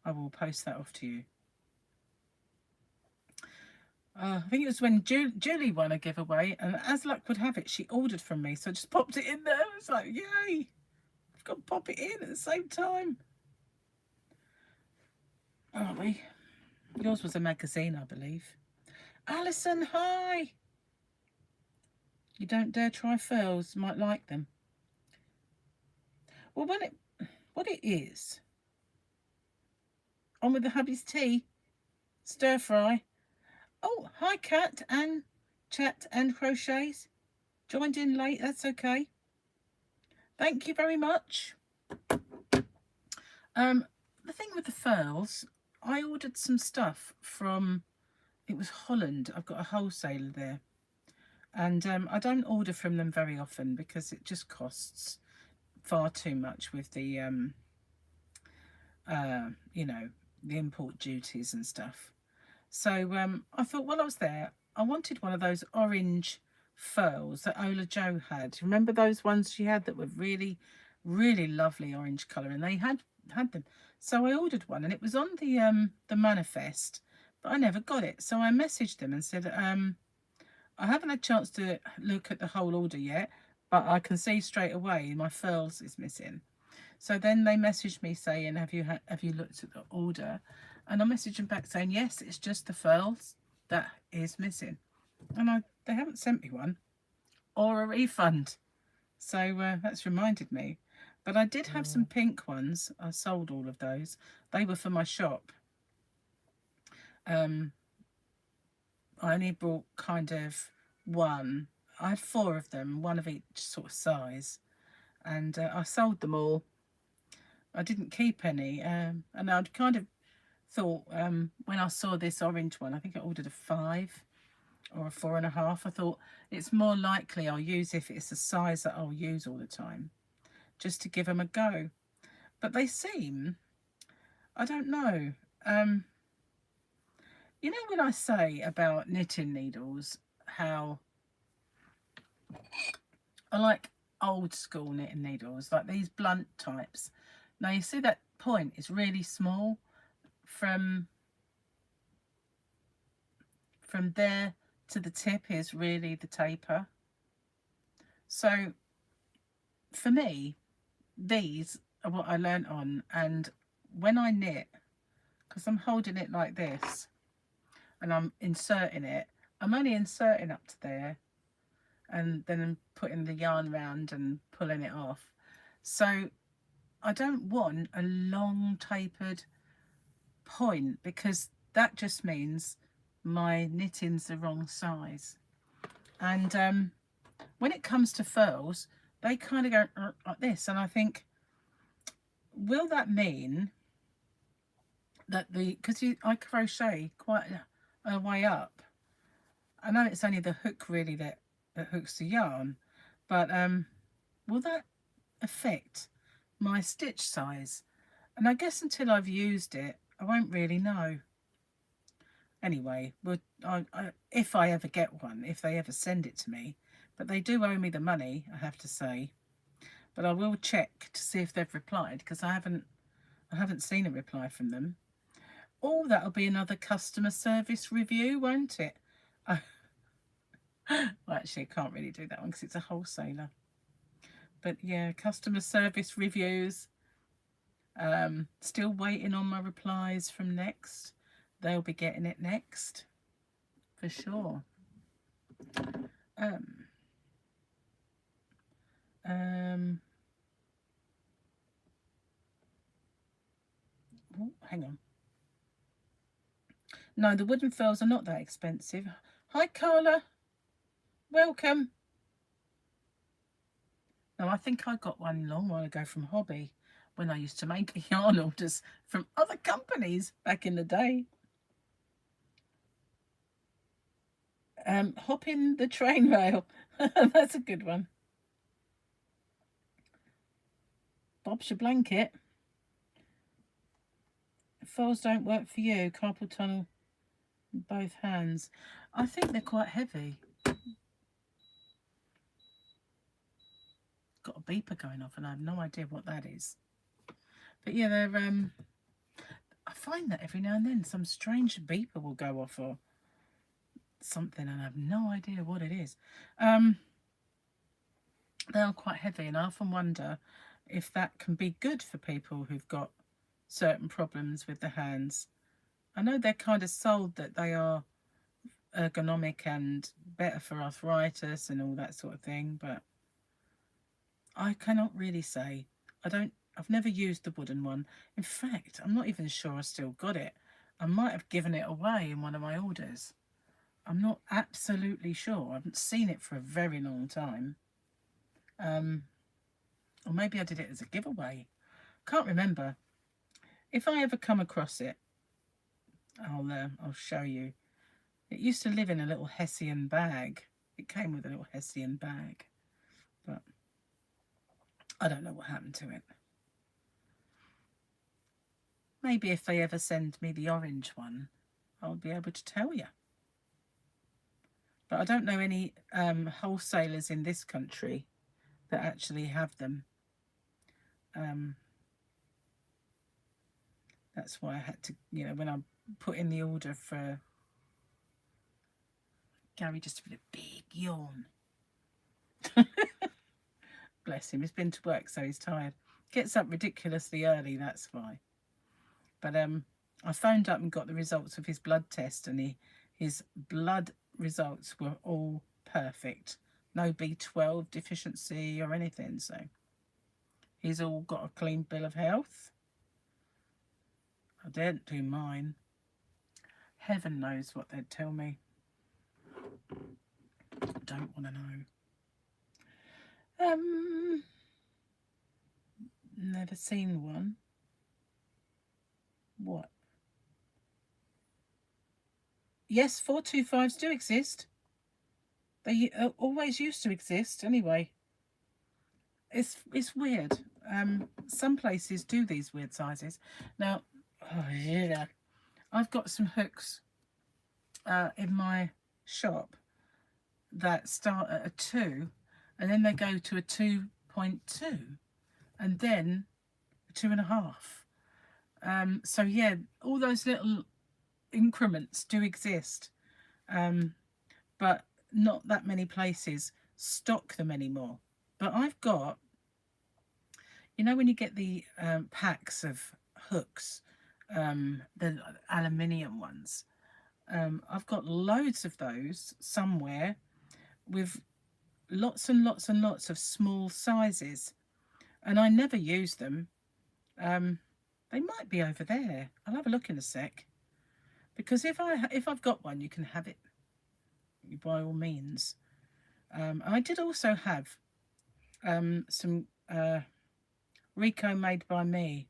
I will post that off to you. I think it was when Julie won a giveaway, and as luck would have it, she ordered from me, so I just popped it in there. I was like, yay! I've got to pop it in at the same time. Aren't we? Yours was a magazine, I believe. Alison, hi! You don't dare try furls, might like them. Well, what it is, on with the hubby's tea, stir fry. Oh, hi, Kat and Chat and Crochets. Joined in late, that's okay. Thank you very much. The thing with the furls, I ordered some stuff from, it was Holland. I've got a wholesaler there. And I don't order from them very often because it just costs far too much with the, you know, the import duties and stuff. So I thought while I was there, I wanted one of those orange furls that Ola Jo had. Remember those ones she had that were really, really lovely orange colour, and they had them. So I ordered one, and it was on the manifest, but I never got it. So I messaged them and said, I haven't had a chance to look at the whole order yet, but I can see straight away my furls is missing. So then they messaged me saying, have you looked at the order? And I messaged them back saying, yes, it's just the furls that is missing. And they haven't sent me one or a refund. So that's reminded me. But I did have some pink ones. I sold all of those. They were for my shop. I only bought kind of one. I had 4 of them, one of each sort of size. And I sold them all. I didn't keep any. And I'd kind of thought when I saw this orange one, I think I ordered a 5 or a 4.5. I thought it's more likely I'll use if it's a size that I'll use all the time, just to give them a go. But they seem, I don't know. You know when I say about knitting needles, how I like old school knitting needles, like these blunt types. Now you see that point is really small from there to the tip is really the taper. So for me, these are what I learnt on, and when I knit, because I'm holding it like this and I'm inserting it, I'm only inserting up to there and then I'm putting the yarn round and pulling it off. So I don't want a long tapered point, because that just means my knitting's the wrong size. And when it comes to furls, they kind of go like this, and I think, will that mean that because I crochet quite a way up, I know it's only the hook really that hooks the yarn, but will that affect my stitch size? And I guess until I've used it, I won't really know. Anyway, if I ever get one, if they ever send it to me, but they do owe me the money, I have to say. But I will check to see if they've replied, because I haven't seen a reply from them. Oh, that'll be another customer service review, won't it? Well, actually, I can't really do that one because it's a wholesaler. But yeah, customer service reviews. Still waiting on my replies from Next. They'll be getting it next, for sure. Oh, hang on. No, the wooden furls are not that expensive. Hi, Carla. Welcome. No, I think I got one a long while ago from Hobby, when I used to make yarn orders from other companies back in the day. Hop in the train rail. That's a good one. Bob's your blanket. Furls don't work for you. Carpal tunnel in both hands. I think they're quite heavy. Got a beeper going off and I have no idea what that is. But yeah, they're I find that every now and then some strange beeper will go off or something, and I have no idea what it is. They are quite heavy, and I often wonder if that can be good for people who've got certain problems with the hands. I know they're kind of sold that they are ergonomic and better for arthritis and all that sort of thing, but I cannot really say. I've never used the wooden one. In fact, I'm not even sure I still got it. I might have given it away in one of my orders. I'm not absolutely sure. I haven't seen it for a very long time. Or maybe I did it as a giveaway. Can't remember. If I ever come across it, I'll show you. It used to live in a little Hessian bag. It came with a little Hessian bag, but I don't know what happened to it. Maybe if they ever send me the orange one, I'll be able to tell you. But I don't know any wholesalers in this country that actually have them. That's why I had to, you know, when I put in the order for... Gary just put a big yawn. Bless him, he's been to work, so he's tired. Gets up ridiculously early, that's why. But I phoned up and got the results of his blood test, and his blood results were all perfect. No B12 deficiency or anything, so he's all got a clean bill of health. I didn't do mine. Heaven knows what they'd tell me. I don't want to know. Never seen one. What? Yes, 425s do exist. They always used to exist anyway. It's weird. Some places do these weird sizes. Now, oh yeah, I've got some hooks in my shop that start at a 2, and then they go to a 2.2, and then a 2.5. So yeah, all those little increments do exist, but not that many places stock them anymore. But I've got, you know, when you get the packs of hooks, the aluminium ones, I've got loads of those somewhere with lots and lots and lots of small sizes, and I never use them. They might be over there. I'll have a look in a sec, because if I've got one, you can have it by all means. I did also have some Rico made by me.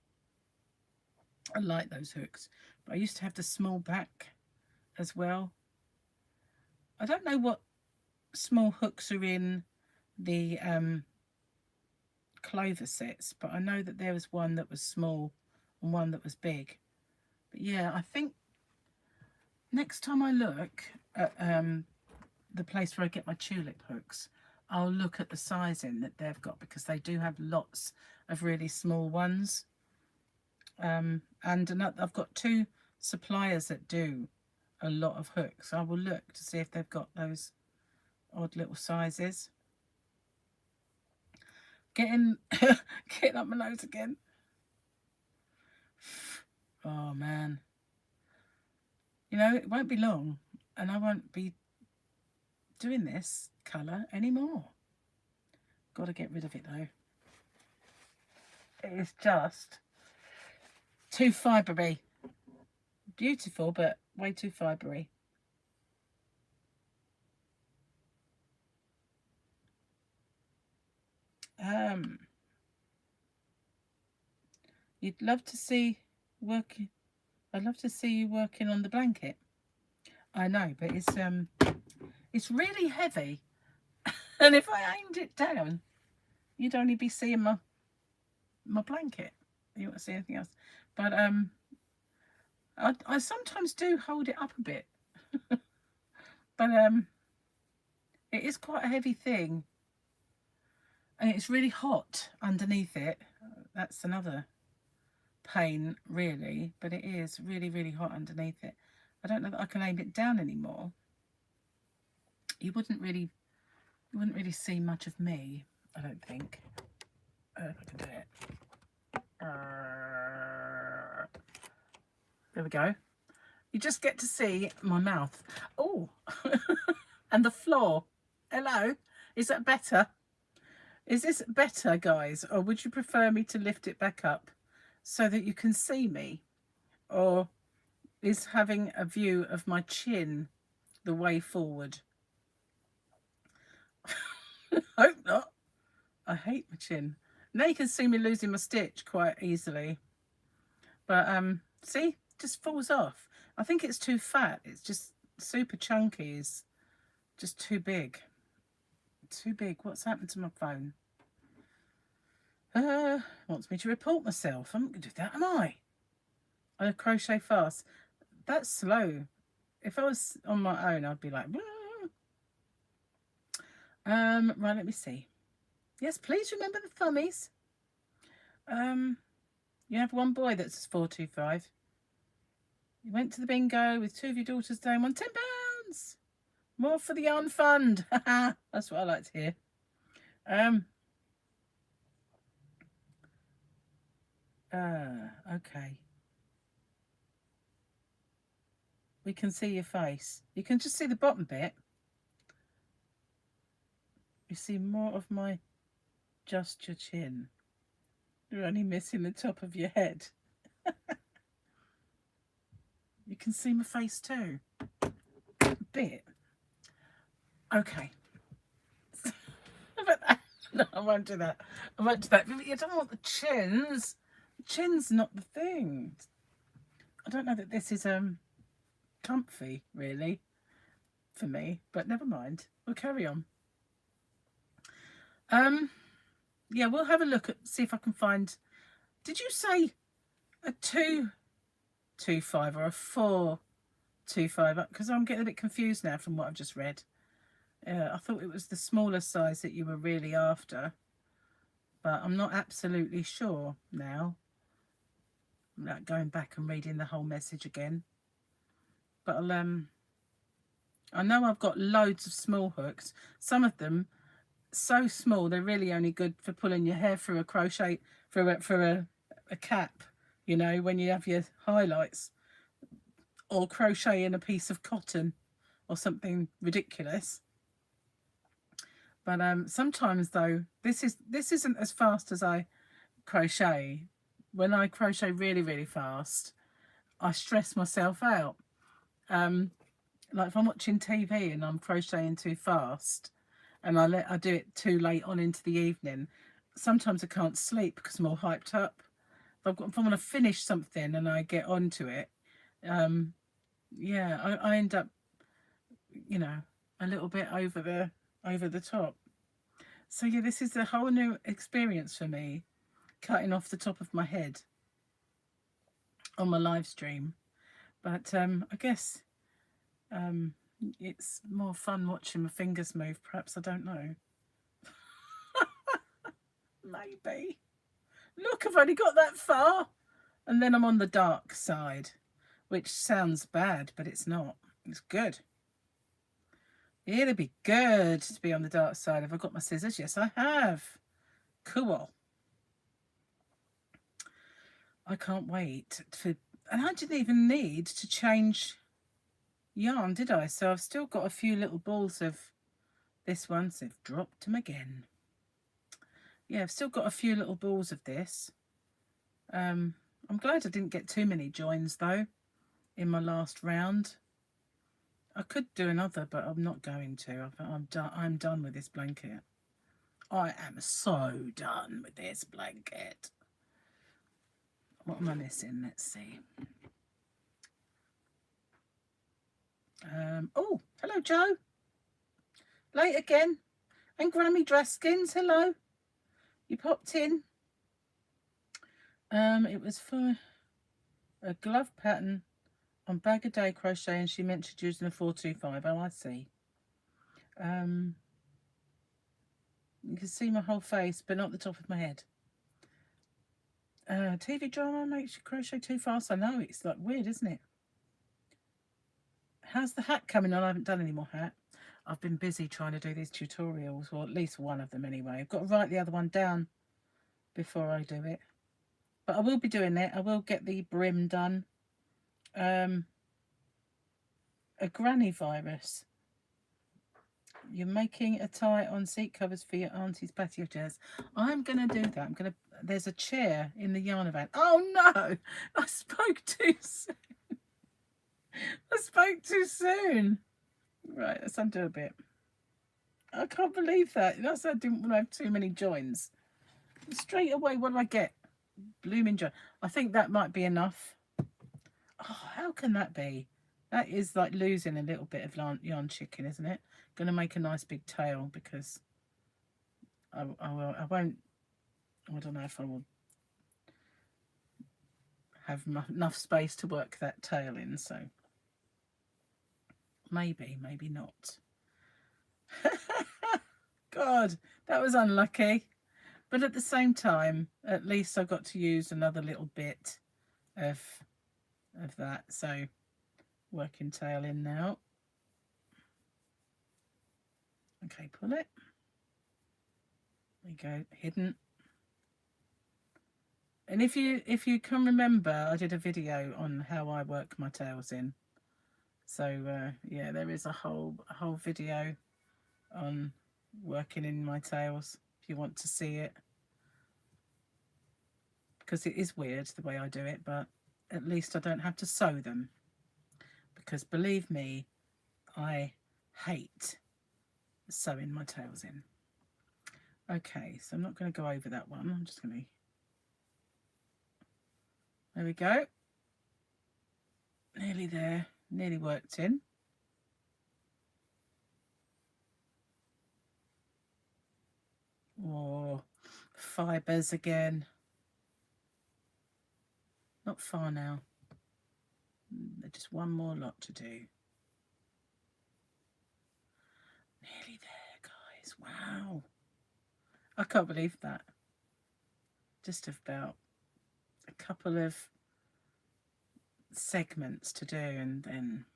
I like those hooks, but I used to have the small back as well. I don't know what small hooks are in the clover sets, but I know that there was one that was small and one that was big. But yeah, I think next time I look at the place where I get my tulip hooks, I'll look at the sizing that they've got, because they do have lots of really small ones. And I've got 2 suppliers that do a lot of hooks. I will look to see if they've got those odd little sizes. Getting up my nose again. Oh man, you know, it won't be long and I won't be doing this colour anymore. Got to get rid of it though. It is just too fibery. Beautiful, but way too fibery. You'd love to see working. I'd love to see you working on the blanket. I know, but it's really heavy, and if I aimed it down, you'd only be seeing my blanket. You won't see anything else. But I sometimes do hold it up a bit, but it is quite a heavy thing, and it's really hot underneath it. That's another pain, really, but it is really, really hot underneath it. I don't know that I can aim it down anymore. You wouldn't really see much of me, I don't think. If I can do it. There we go. You just get to see my mouth. Oh, and the floor. Hello, is that better? Is this better, guys, or would you prefer me to lift it back up so that you can see me? Or is having a view of my chin the way forward? Hope not. I hate my chin. Now you can see me losing my stitch quite easily. But see, just falls off. I think it's too fat. It's just super chunky. It's just too big. too big. What's happened to my phone? Wants me to report myself. I'm not going to do that, am I? I crochet fast. That's slow. If I was on my own, I'd be like, right, let me see. Yes, please remember the thummies. You have one boy that's 425. You went to the bingo with 2 of your daughters today and won £10. More for the yarn fund. That's what I like to hear. Okay. We can see your face. You can just see the bottom bit. You see more of my just your chin. You're only missing the top of your head. You can see my face too. A bit. Okay. No, I won't do that. I won't do that. You don't want the chins. The chin's not the thing. I don't know that this is comfy, really, for me. But never mind. We'll carry on. Yeah, we'll have a look at, see if I can find. Did you say a 225 or a 425? Because I'm getting a bit confused now from what I've just read. I thought it was the smaller size that you were really after, but I'm not absolutely sure now. I'm not going back and reading the whole message again. But I know I've got loads of small hooks. Some of them so small they're really only good for pulling your hair through a crochet for a cap, you know, when you have your highlights, or crochet in a piece of cotton or something ridiculous. But sometimes though, this isn't as fast as I crochet. When I crochet really fast, I stress myself out. Like if I'm watching TV and I'm crocheting too fast and I do it too late on into the evening, sometimes I can't sleep because I'm all hyped up. If I want to finish something and I get onto it, yeah, I end up, you know, a little bit over the top. So yeah, this is a whole new experience for me, cutting off the top of my head on my live stream. But I guess it's more fun watching my fingers move, perhaps. I don't know. Maybe. Look, I've only got that far. And then I'm on the dark side, which sounds bad, but it's not. It's good. It'd be good to be on the dark side. Have I got my scissors? Yes, I have. Cool. I can't wait for... And I didn't even need to change yarn, did I? So I've still got a few little balls of this one. So I've dropped them again. Yeah, I've still got a few little balls of this. I'm glad I didn't get too many joins though in my last round. I could do another, but I'm not going to. I'm done with this blanket. I am so done with this blanket. What am I missing? Let's see. Oh, hello, Joe. Late again. And Grammy Draskins, hello. You popped in. It was for a glove pattern on Bag a Day Crochet, and she mentioned using a 425. Oh, I see. You can see my whole face, but not the top of my head. TV drama makes you crochet too fast. I know, it's like weird, isn't it? How's the hat coming on? I haven't done any more hat. I've been busy trying to do these tutorials, or at least one of them anyway. I've got to write the other one down before I do it. But I will be doing it. I will get the brim done. A granny virus. You're making a tie on seat covers for your auntie's patio chairs. I'm going to do that. There's a chair in the yarn van. Oh no! I spoke too soon. I spoke too soon. Right, let's undo a bit. I can't believe that. That's why I didn't want to have too many joins. Straight away, what do I get? Blooming join. I think that might be enough. Oh, how can that be? That is like losing a little bit of yarn chicken, isn't it? Going to make a nice big tail because I won't, I don't know if I will have enough space to work that tail in, so maybe not. God, that was unlucky. But at the same time, at least I got to use another little bit of that. So working tail in now. Okay, pull it. There you go, hidden. And if you can remember, I did a video on how I work my tails in. So yeah, there is a whole video on working in my tails if you want to see it, because it is weird the way I do it, but at least I don't have to sew them, because believe me, I hate sewing my tails in. Okay, so I'm not going to go over that one. I'm just going to, there we go, nearly there, nearly worked in. Oh, fibres again. Not far now. Just one more lot to do. Nearly there, guys. Wow. I can't believe that. Just about a couple of segments to do, and then...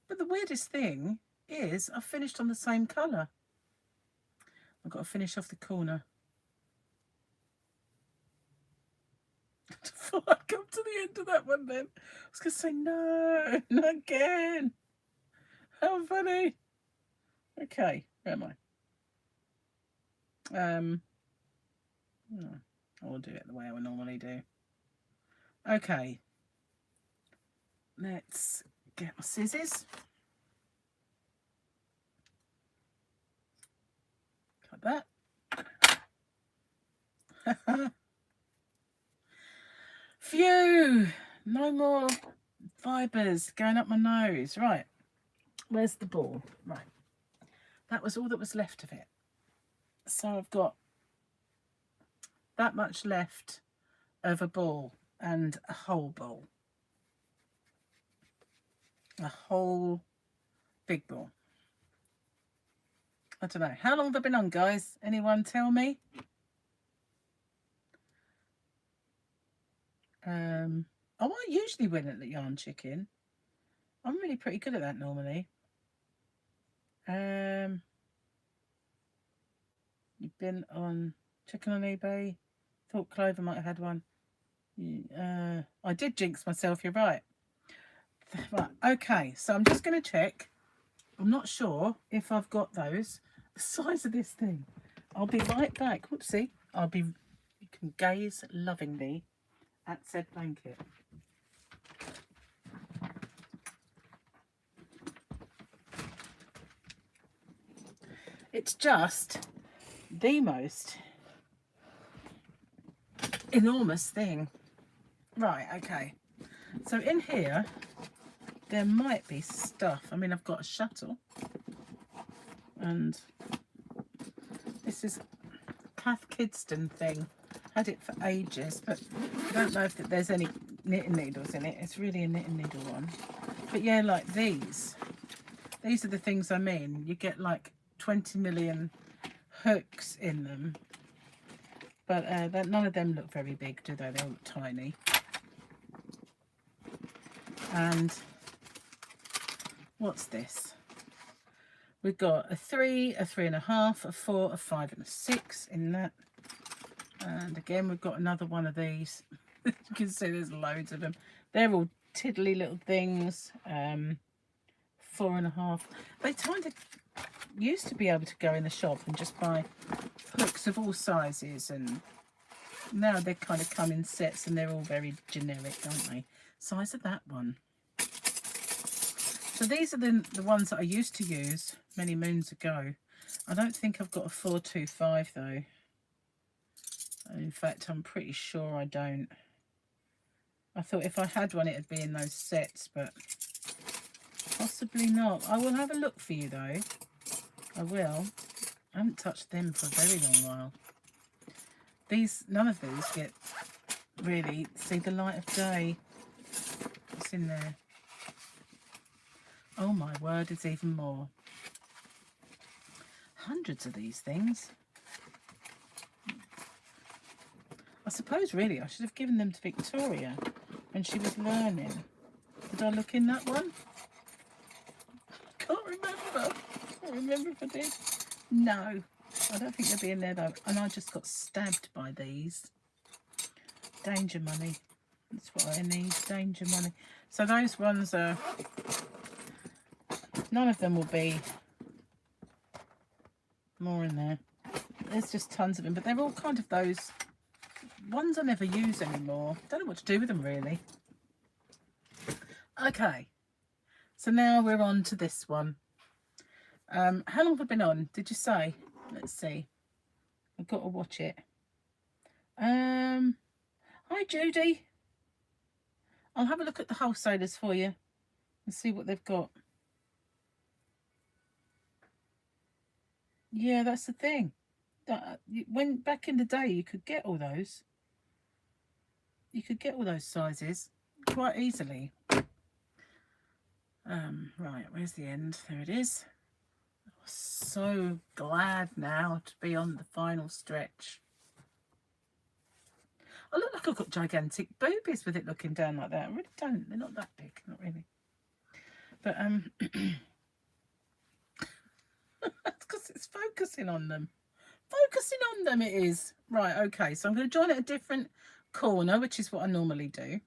But the weirdest thing is I've finished on the same colour. I've got to finish off the corner. Before I come to the end of that one then. I was going to say, no, not again. How funny. Okay, where am I? No, I will do it the way I would normally do. Okay. Let's get my scissors. Cut that. Phew! No more fibres going up my nose. Right. Where's the ball? Right. That was all that was left of it. So I've got that much left of a ball, and a whole ball. A whole big ball. I don't know. How long have I been on, guys? Anyone tell me? I usually win at the Yarn Chicken. I'm really pretty good at that normally. You've been on Chicken on eBay. Thought Clover might have had one. I did jinx myself, you're right. Right, okay, so I'm just going to check. I'm not sure if I've got those. The size of this thing. I'll be right back. Whoopsie. You can gaze lovingly at said blanket. It's just the most enormous thing. Right, okay. So in here, there might be stuff. I mean, I've got a shuttle. And this is Kath Kidston thing. Had it for ages, but I don't know if there's any knitting needles in it. It's really a knitting needle one. But yeah, like these are the things I mean. You get like 20 million hooks in them. But none of them look very big, do they? They all look tiny. And what's this? We've got a 3, a 3.5, a 4, a 5 and a 6 in that. And again, we've got another one of these. You can see there's loads of them. They're all tiddly little things. 4.5. They kind of used to be able to go in the shop and just buy hooks of all sizes, and now they kind of come in sets and they're all very generic, don't they? Size of that one. So these are the ones that I used to use many moons ago. I don't think I've got a 425 though. In fact, I'm pretty sure I don't. I thought if I had one it'd be in those sets, but possibly not. I will have a look for you though. I will. I haven't touched them for a very long while. These, none of these get really see the light of day. What's in there? Oh my word, it's even more. Hundreds of these things. I suppose really I should have given them to Victoria when she was learning. Did I look in that one? Can't remember. Can't remember if I did. No, I don't think they'll be in there though. And I just got stabbed by these. Danger money. That's what I need. Danger money. So those ones are... None of them will be more in there. There's just tons of them. But they're all kind of those ones I never use anymore. Don't know what to do with them really. Okay. So now we're on to this one. How long have I been on? Did you say? Let's see. I've got to watch it. Hi Judy. I'll have a look at the wholesalers for you and see what they've got. Yeah, that's the thing. When back in the day you could get all those. You could get all those sizes quite easily. Right, where's the end? There it is. I'm so glad now to be on the final stretch. I look like I've got gigantic boobies with it looking down like that. I really don't. They're not that big, not really. But that's because it's focusing on them. Focusing on them it is. Right, okay. So I'm going to join at a different corner, which is what I normally do.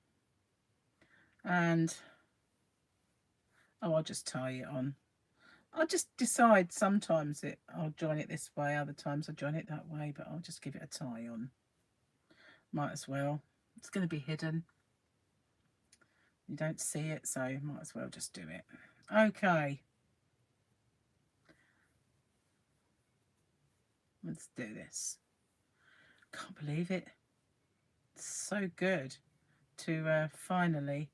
And I'll just tie it on. I just decide sometimes I'll join it this way, other times I'll join it that way, but I'll just give it a tie on. Might as well. It's going to be hidden. You don't see it, so might as well just do it. Okay. Let's do this. Can't believe it. It's so good to finally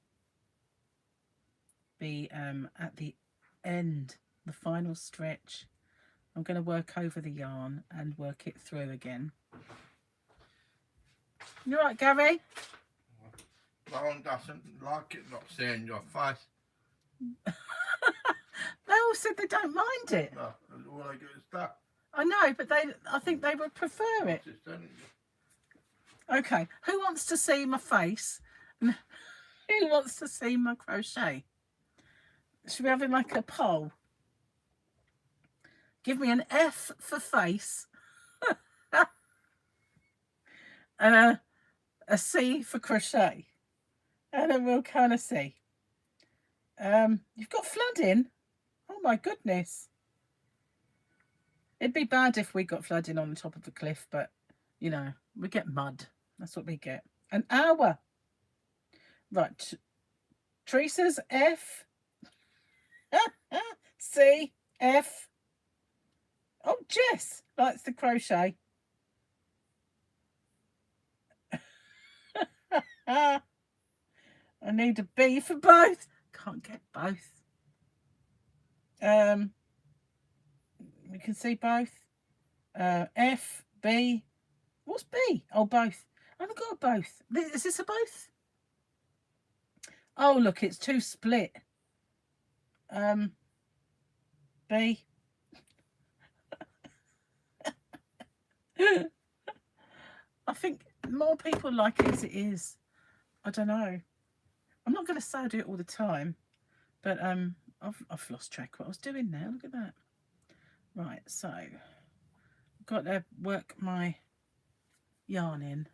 be at the end, the final stretch. I'm going to work over the yarn and work it through again. You all right, Gary? Lauren doesn't like it not seeing your face. They all said they don't mind it. No, all I get is that. I know, but I think they would prefer it. Okay, who wants to see my face? Who wants to see my crochet? Should we have it like a poll? Give me an F for face and a C for crochet, and then we'll kind of see. You've got flooding. Oh my goodness. It'd be bad if we got flooding on the top of the cliff, but you know, we get mud. That's what we get. An hour. Right. Teresa's F. C. F. Oh, Jess likes the crochet. I need a B for both. Can't get both. We can see both. F, B. What's B? Oh, both. I haven't got a both. Is this a both? Oh, look, it's two split. B. I think more people like it as it is. I don't know. I'm not going to say I do it all the time, but I've lost track of what I was doing now. Look at that. Right, so I've got to work my yarn in,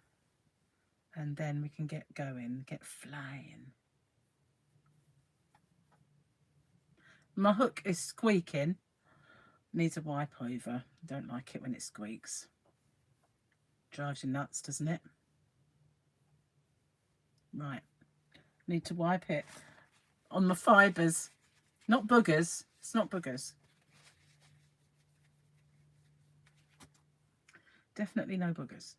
and then we can get going, get flying. My hook is squeaking. Needs a wipe over. Don't like it when it squeaks. Drives you nuts, doesn't it? Right. Need to wipe it on my fibres. Not boogers. It's not boogers. Definitely no boogers.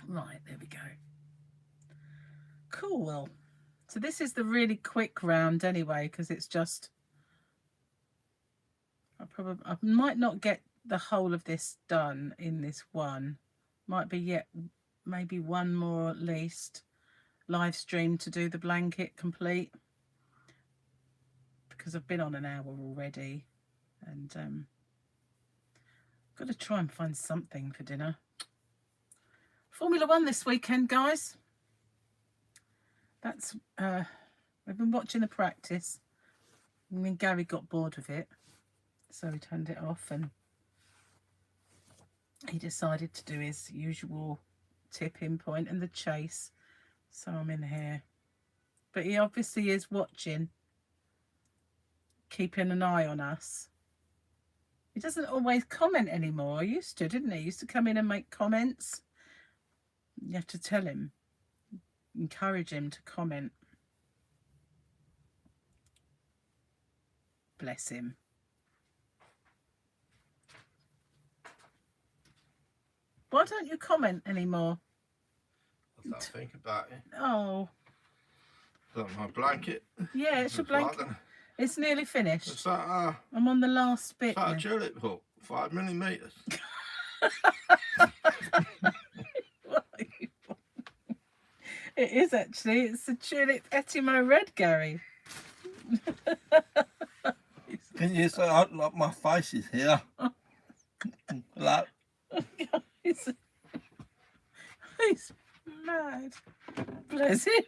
Right, there we go. Cool. So this is the really quick round anyway, because it's just... I might not get the whole of this done in this one. Might be yet maybe one more at least live stream to do the blanket complete, because I've been on an hour already, and got to try and find something for dinner. Formula One this weekend, guys. That's we've been watching the practice, and then Gary got bored of it, so he turned it off, and he decided to do his usual tipping point and the chase. So I'm in here, but he obviously is watching, keeping an eye on us. He doesn't always comment anymore. He used to, didn't he? He used to come in and make comments. You have to tell him, encourage him to comment. Bless him. Why don't you comment anymore? I think about it. Oh. Got my blanket. Yeah, it's your blanket. It's nearly finished. It's that, I'm on the last bit. It's that a tulip hook, 5 millimeters. It is actually. It's a tulip Etimo red, Gary. Can you say like my face is here? Like. He's mad. Bless him.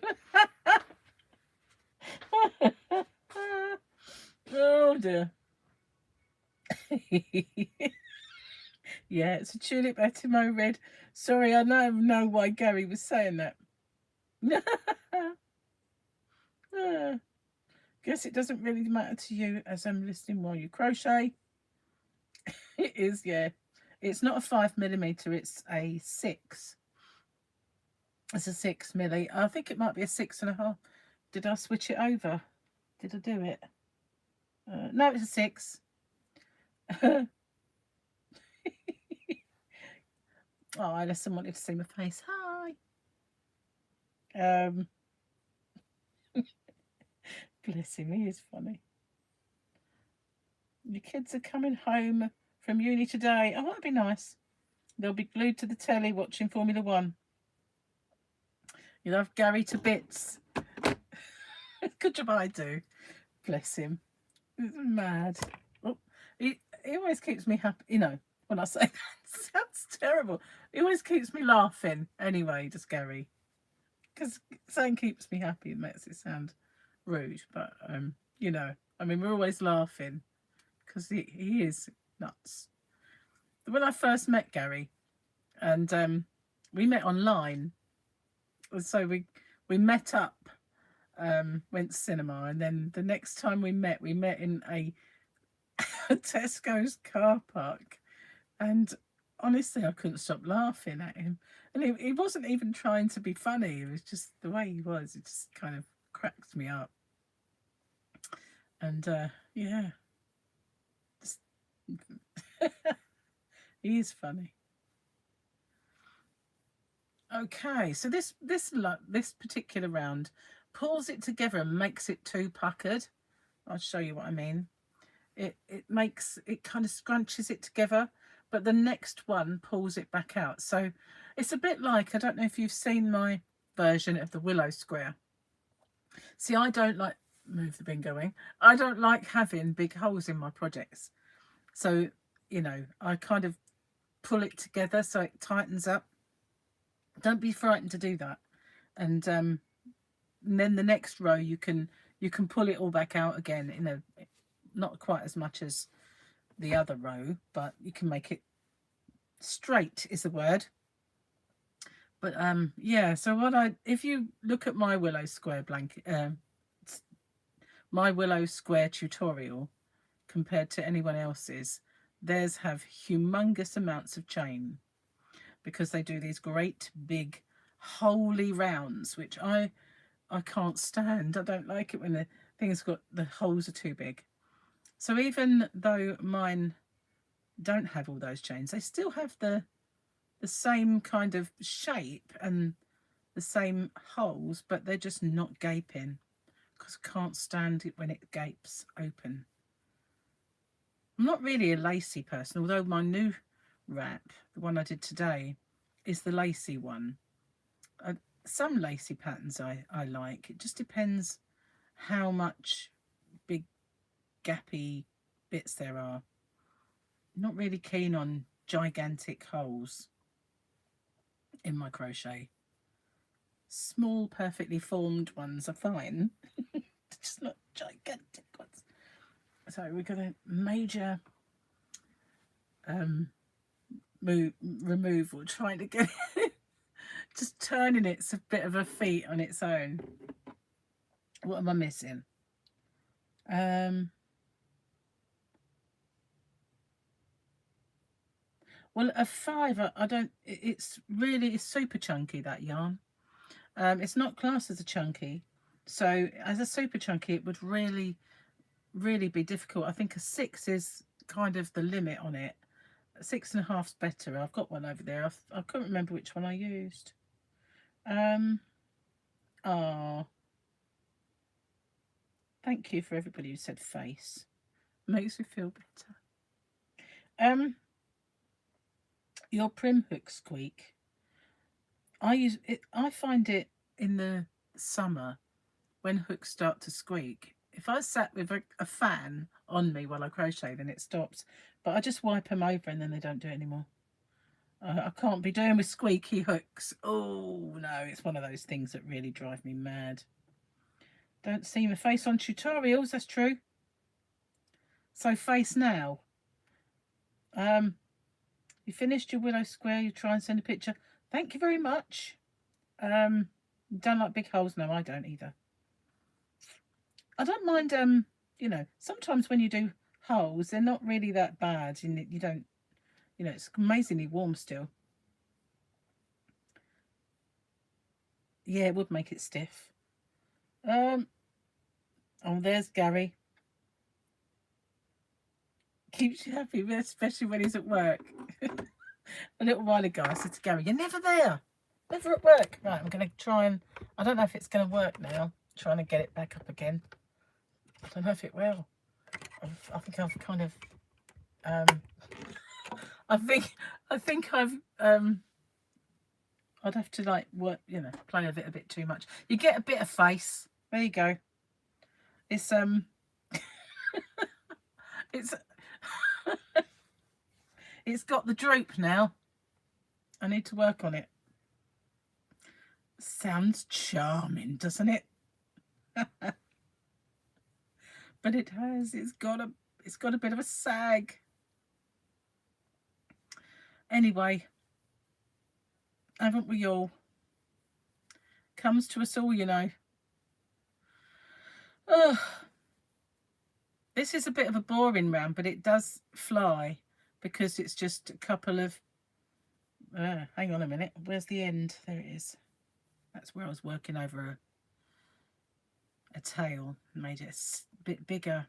Oh dear. Yeah, it's a tulip Etimo red. Sorry, I don't know why Gary was saying that. Guess it doesn't really matter to you as I'm listening while you crochet. It is, yeah. It's not a 5 millimeter, it's a 6. It's a 6 milli. I think it might be a 6.5. Did I switch it over? Did I do it? No, it's a 6. Oh, Alison wanted to see my face. Hi. Bless him, he is funny. The kids are coming home from uni today. Oh, that'd be nice. They'll be glued to the telly watching Formula One. You love Gary to bits. Good job I do. Bless him. He's mad. Oh, he always keeps me happy. You know, when I say that, sounds terrible. He always keeps me laughing. Anyway, does Gary. Because saying keeps me happy, it makes it sound rude. But, you know, I mean, we're always laughing. Because he is nuts. When I first met Gary, and we met online, so we met up, went to cinema, and then the next time we met in a Tesco's car park, and honestly I couldn't stop laughing at him, and he wasn't even trying to be funny. It was just the way he was. It just kind of cracked me up. And yeah, just he is funny. Okay, so this particular round pulls it together and makes it too puckered. I'll show you what I mean. It kind of scrunches it together, but the next one pulls it back out. So it's a bit like, I don't know if you've seen my version of the willow square. See, I don't like, move the bin going, I don't like having big holes in my projects. So, you know, I kind of pull it together so it tightens up. Don't be frightened to do that. And then the next row you can pull it all back out again in a, not quite as much as the other row, but you can make it straight is the word. But yeah, so if you look at my willow square blanket, my willow square tutorial compared to anyone else's, theirs have humongous amounts of chain, because they do these great big holy rounds, which I can't stand. I don't like it when the holes are too big. So even though mine don't have all those chains, they still have the same kind of shape and the same holes, but they're just not gaping, because I can't stand it when it gapes open. I'm not really a lacy person, although my new wrap, the one I did today, is the lacy one. Some lacy patterns I like. It just depends how much big gappy bits there are. Not really keen on gigantic holes in my crochet. Small, perfectly formed ones are fine. Just not gigantic ones. So we've got a major removal, trying to get it, just turning it's a bit of a feat on its own. What am I missing? Well, a 5, I don't, it's super chunky, that yarn. It's not classed as a chunky, so as a super chunky it would really be difficult. I think a 6 is kind of the limit on it. 6.5's better. I've got one over there. I couldn't remember which one I used. Oh, thank you for everybody who said face. Makes me feel better. Your prim hook squeak, I use it. I find it in the summer when hooks start to squeak. If I sat with a fan on me while I crochet, then it stops. But I just wipe them over and then they don't do it anymore. I can't be doing with squeaky hooks. Oh no, it's one of those things that really drive me mad. Don't see my face on tutorials, that's true. So face now. You finished your willow square, you try and send a picture. Thank you very much. Don't like big holes? No, I don't either. I don't mind, you know, sometimes when you do holes, they're not really that bad. You don't, you know, it's amazingly warm still. Yeah, it would make it stiff. Oh, there's Gary. Keeps you happy, especially when he's at work. A little while ago, I said to Gary, "You're never there. Never at work." Right, I'm going to try and... I don't know if it's going to work now. Trying to get it back up again. I don't know if it will. I think I've kind of... I think I've... I'd have to, like, work, you know, play with it a bit too much. You get a bit of face. There you go. It's, it's... It's got the droop now. I need to work on it. Sounds charming, doesn't it? But it has. It's got a bit of a sag. Anyway, haven't we all? Comes to us all, you know. Oh, this is a bit of a boring round, but it does fly because it's just a couple of... hang on a minute. Where's the end? There it is. That's where I was working over a tail. Made it a bit bigger,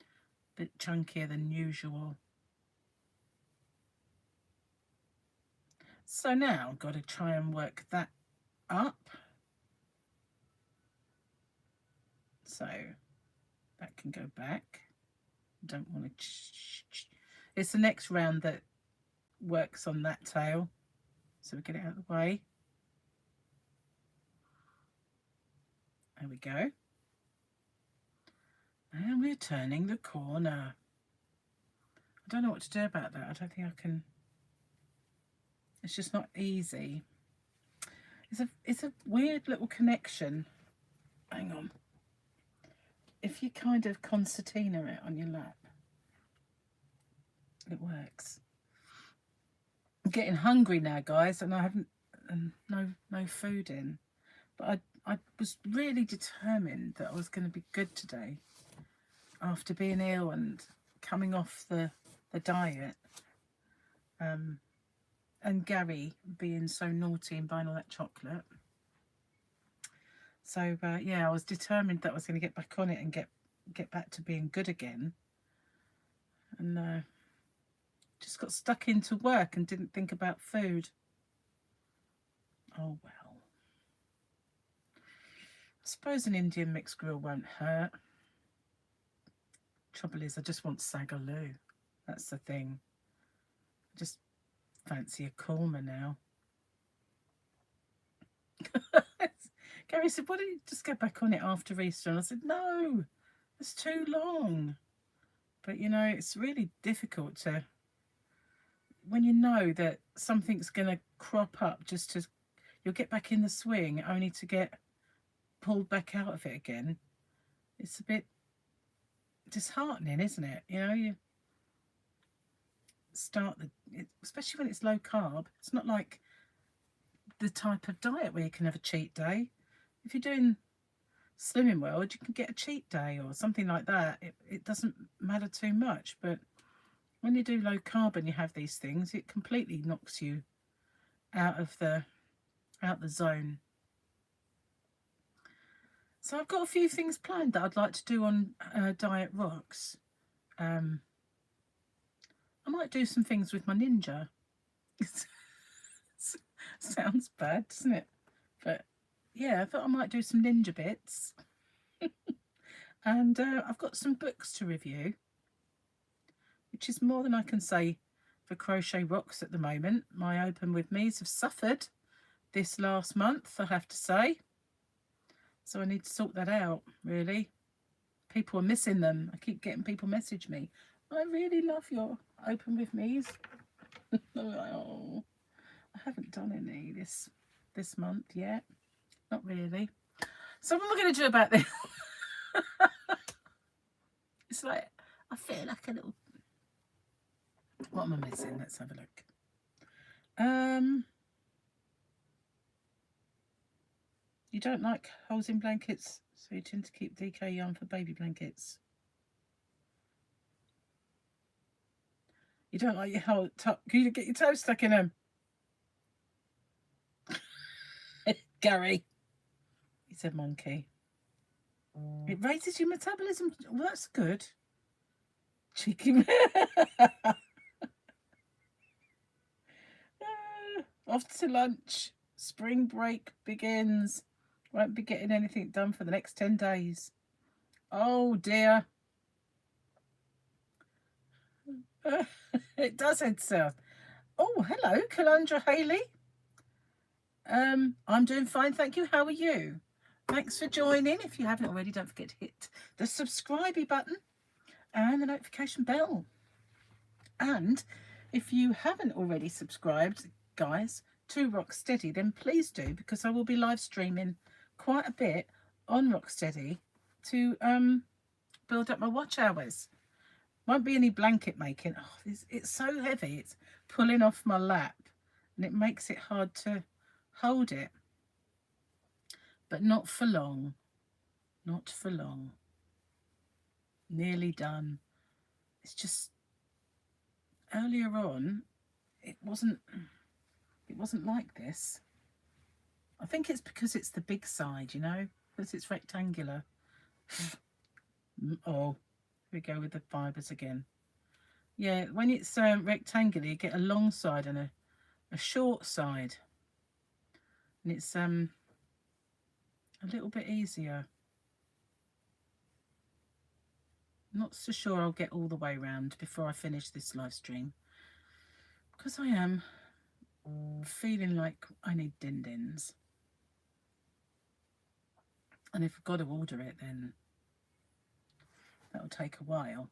a bit chunkier than usual. So now I've got to try and work that up. So that can go back. Don't want to... It's the next round that works on that tail. So we get it out of the way. There we go. And we're turning the corner. I don't know what to do about that. I don't think I can... It's just not easy. It's a weird little connection. Hang on. If you kind of concertina it on your lap, it works. I'm getting hungry now, guys, and I haven't no food in. But I was really determined that I was going to be good today after being ill and coming off the diet. And Gary being so naughty and buying all that chocolate. So yeah, I was determined that I was going to get back on it and get back to being good again. And just got stuck into work and didn't think about food. Oh well. I suppose an Indian mixed grill won't hurt. Trouble is, I just want Sagaloo. That's the thing. I just fancy a Korma now. Gary said, why don't you just go back on it after Easter? And I said, no, it's too long. But, you know, it's really difficult to, when you know that something's going to crop up just to, you'll get back in the swing only to get pulled back out of it again. It's a bit disheartening, isn't it? You know, you start especially when it's low carb. It's not like the type of diet where you can have a cheat day. If you're doing Slimming World, you can get a cheat day or something like that. It doesn't matter too much. But when you do low carb and you have these things, it completely knocks you out the zone. So I've got a few things planned that I'd like to do on Diet Rocks. I might do some things with my Ninja. Sounds bad, doesn't it? But yeah, I thought I might do some Ninja bits. And I've got some books to review, which is more than I can say for Crochet Rocks at the moment. My Open With Me's have suffered this last month, I have to say. So I need to sort that out, really. People are missing them. I keep getting people message me. I really love your Open With Me's. Oh, I haven't done any this month yet. Not really. So what am I going to do about this? It's like, I feel like a little... What am I missing? Let's have a look. You don't like holes in blankets, so you tend to keep DK yarn for baby blankets. You don't like your whole top. Can you get your toes stuck in them? Gary. He said monkey. It raises your metabolism. Well, that's good. Cheeky. Off to lunch. Spring break begins. Won't be getting anything done for the next 10 days. Oh dear. It does head south. Oh, hello, Kalandra Haley. I'm doing fine, thank you. How are you? Thanks for joining. If you haven't already, don't forget to hit the subscribe button and the notification bell. And if you haven't already subscribed, guys, to Rocksteady, then please do, because I will be live streaming quite a bit on Rocksteady to build up my watch hours. Won't be any blanket making. Oh, it's so heavy. It's pulling off my lap and it makes it hard to hold it. But not for long. Not for long. Nearly done. It's just earlier on it wasn't like this. I think it's because it's the big side, you know, because it's rectangular. Oh, here we go with the fibres again. Yeah, when it's rectangular, you get a long side and a short side. And it's a little bit easier. Not so sure I'll get all the way around before I finish this live stream, because I am feeling like I need din-dins. And if I've got to order it, then that'll take a while.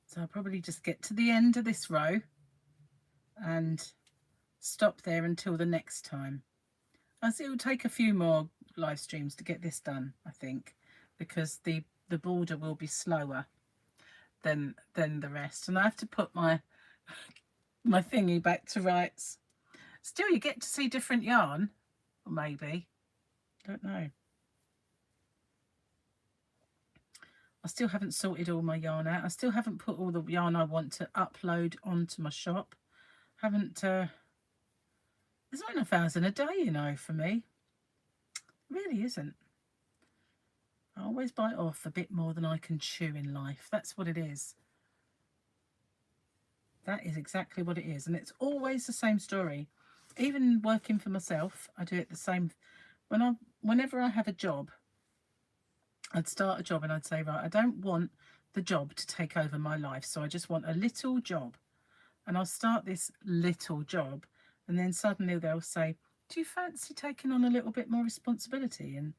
So I'll probably just get to the end of this row and stop there until the next time. As it will take a few more live streams to get this done, I think, because the border will be slower than the rest. And I have to put my thingy back to rights. Still, you get to see different yarn, or maybe. Don't know. I still haven't sorted all my yarn out. I still haven't put all the yarn I want to upload onto my shop. Haven't, there's not enough hours in a day, you know, for me. It really isn't. I always bite off a bit more than I can chew in life. That's what it is. That is exactly what it is. And it's always the same story. Even working for myself, I do it the same. Whenever I have a job, I'd start a job and I'd say, right, I don't want the job to take over my life. So I just want a little job. And I'll start this little job. And then suddenly they'll say, do you fancy taking on a little bit more responsibility? And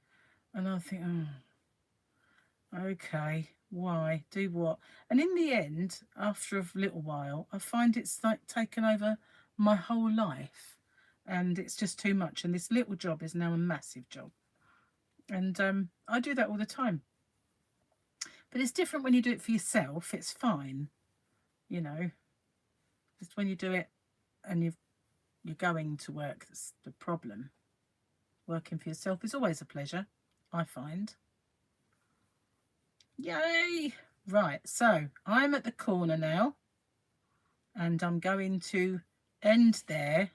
I'll think, oh, okay, why? Do what? And in the end, after a little while, I find it's like taken over my whole life. And it's just too much. And this little job is now a massive job. And I do that all the time. But it's different when you do it for yourself. It's fine, you know. Just when you do it and you're going to work, that's the problem. Working for yourself is always a pleasure, I find. Yay! Right, so I'm at the corner now. And I'm going to end there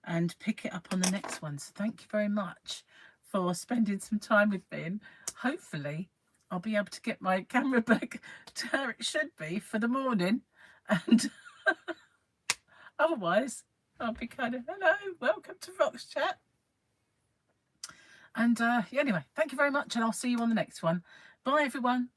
and pick it up on the next one. So thank you very much for spending some time with me, and hopefully I'll be able to get my camera back to where it should be for the morning, and otherwise I'll be kind of, hello, welcome to Vox Chat. And anyway, thank you very much, and I'll see you on the next one. Bye everyone.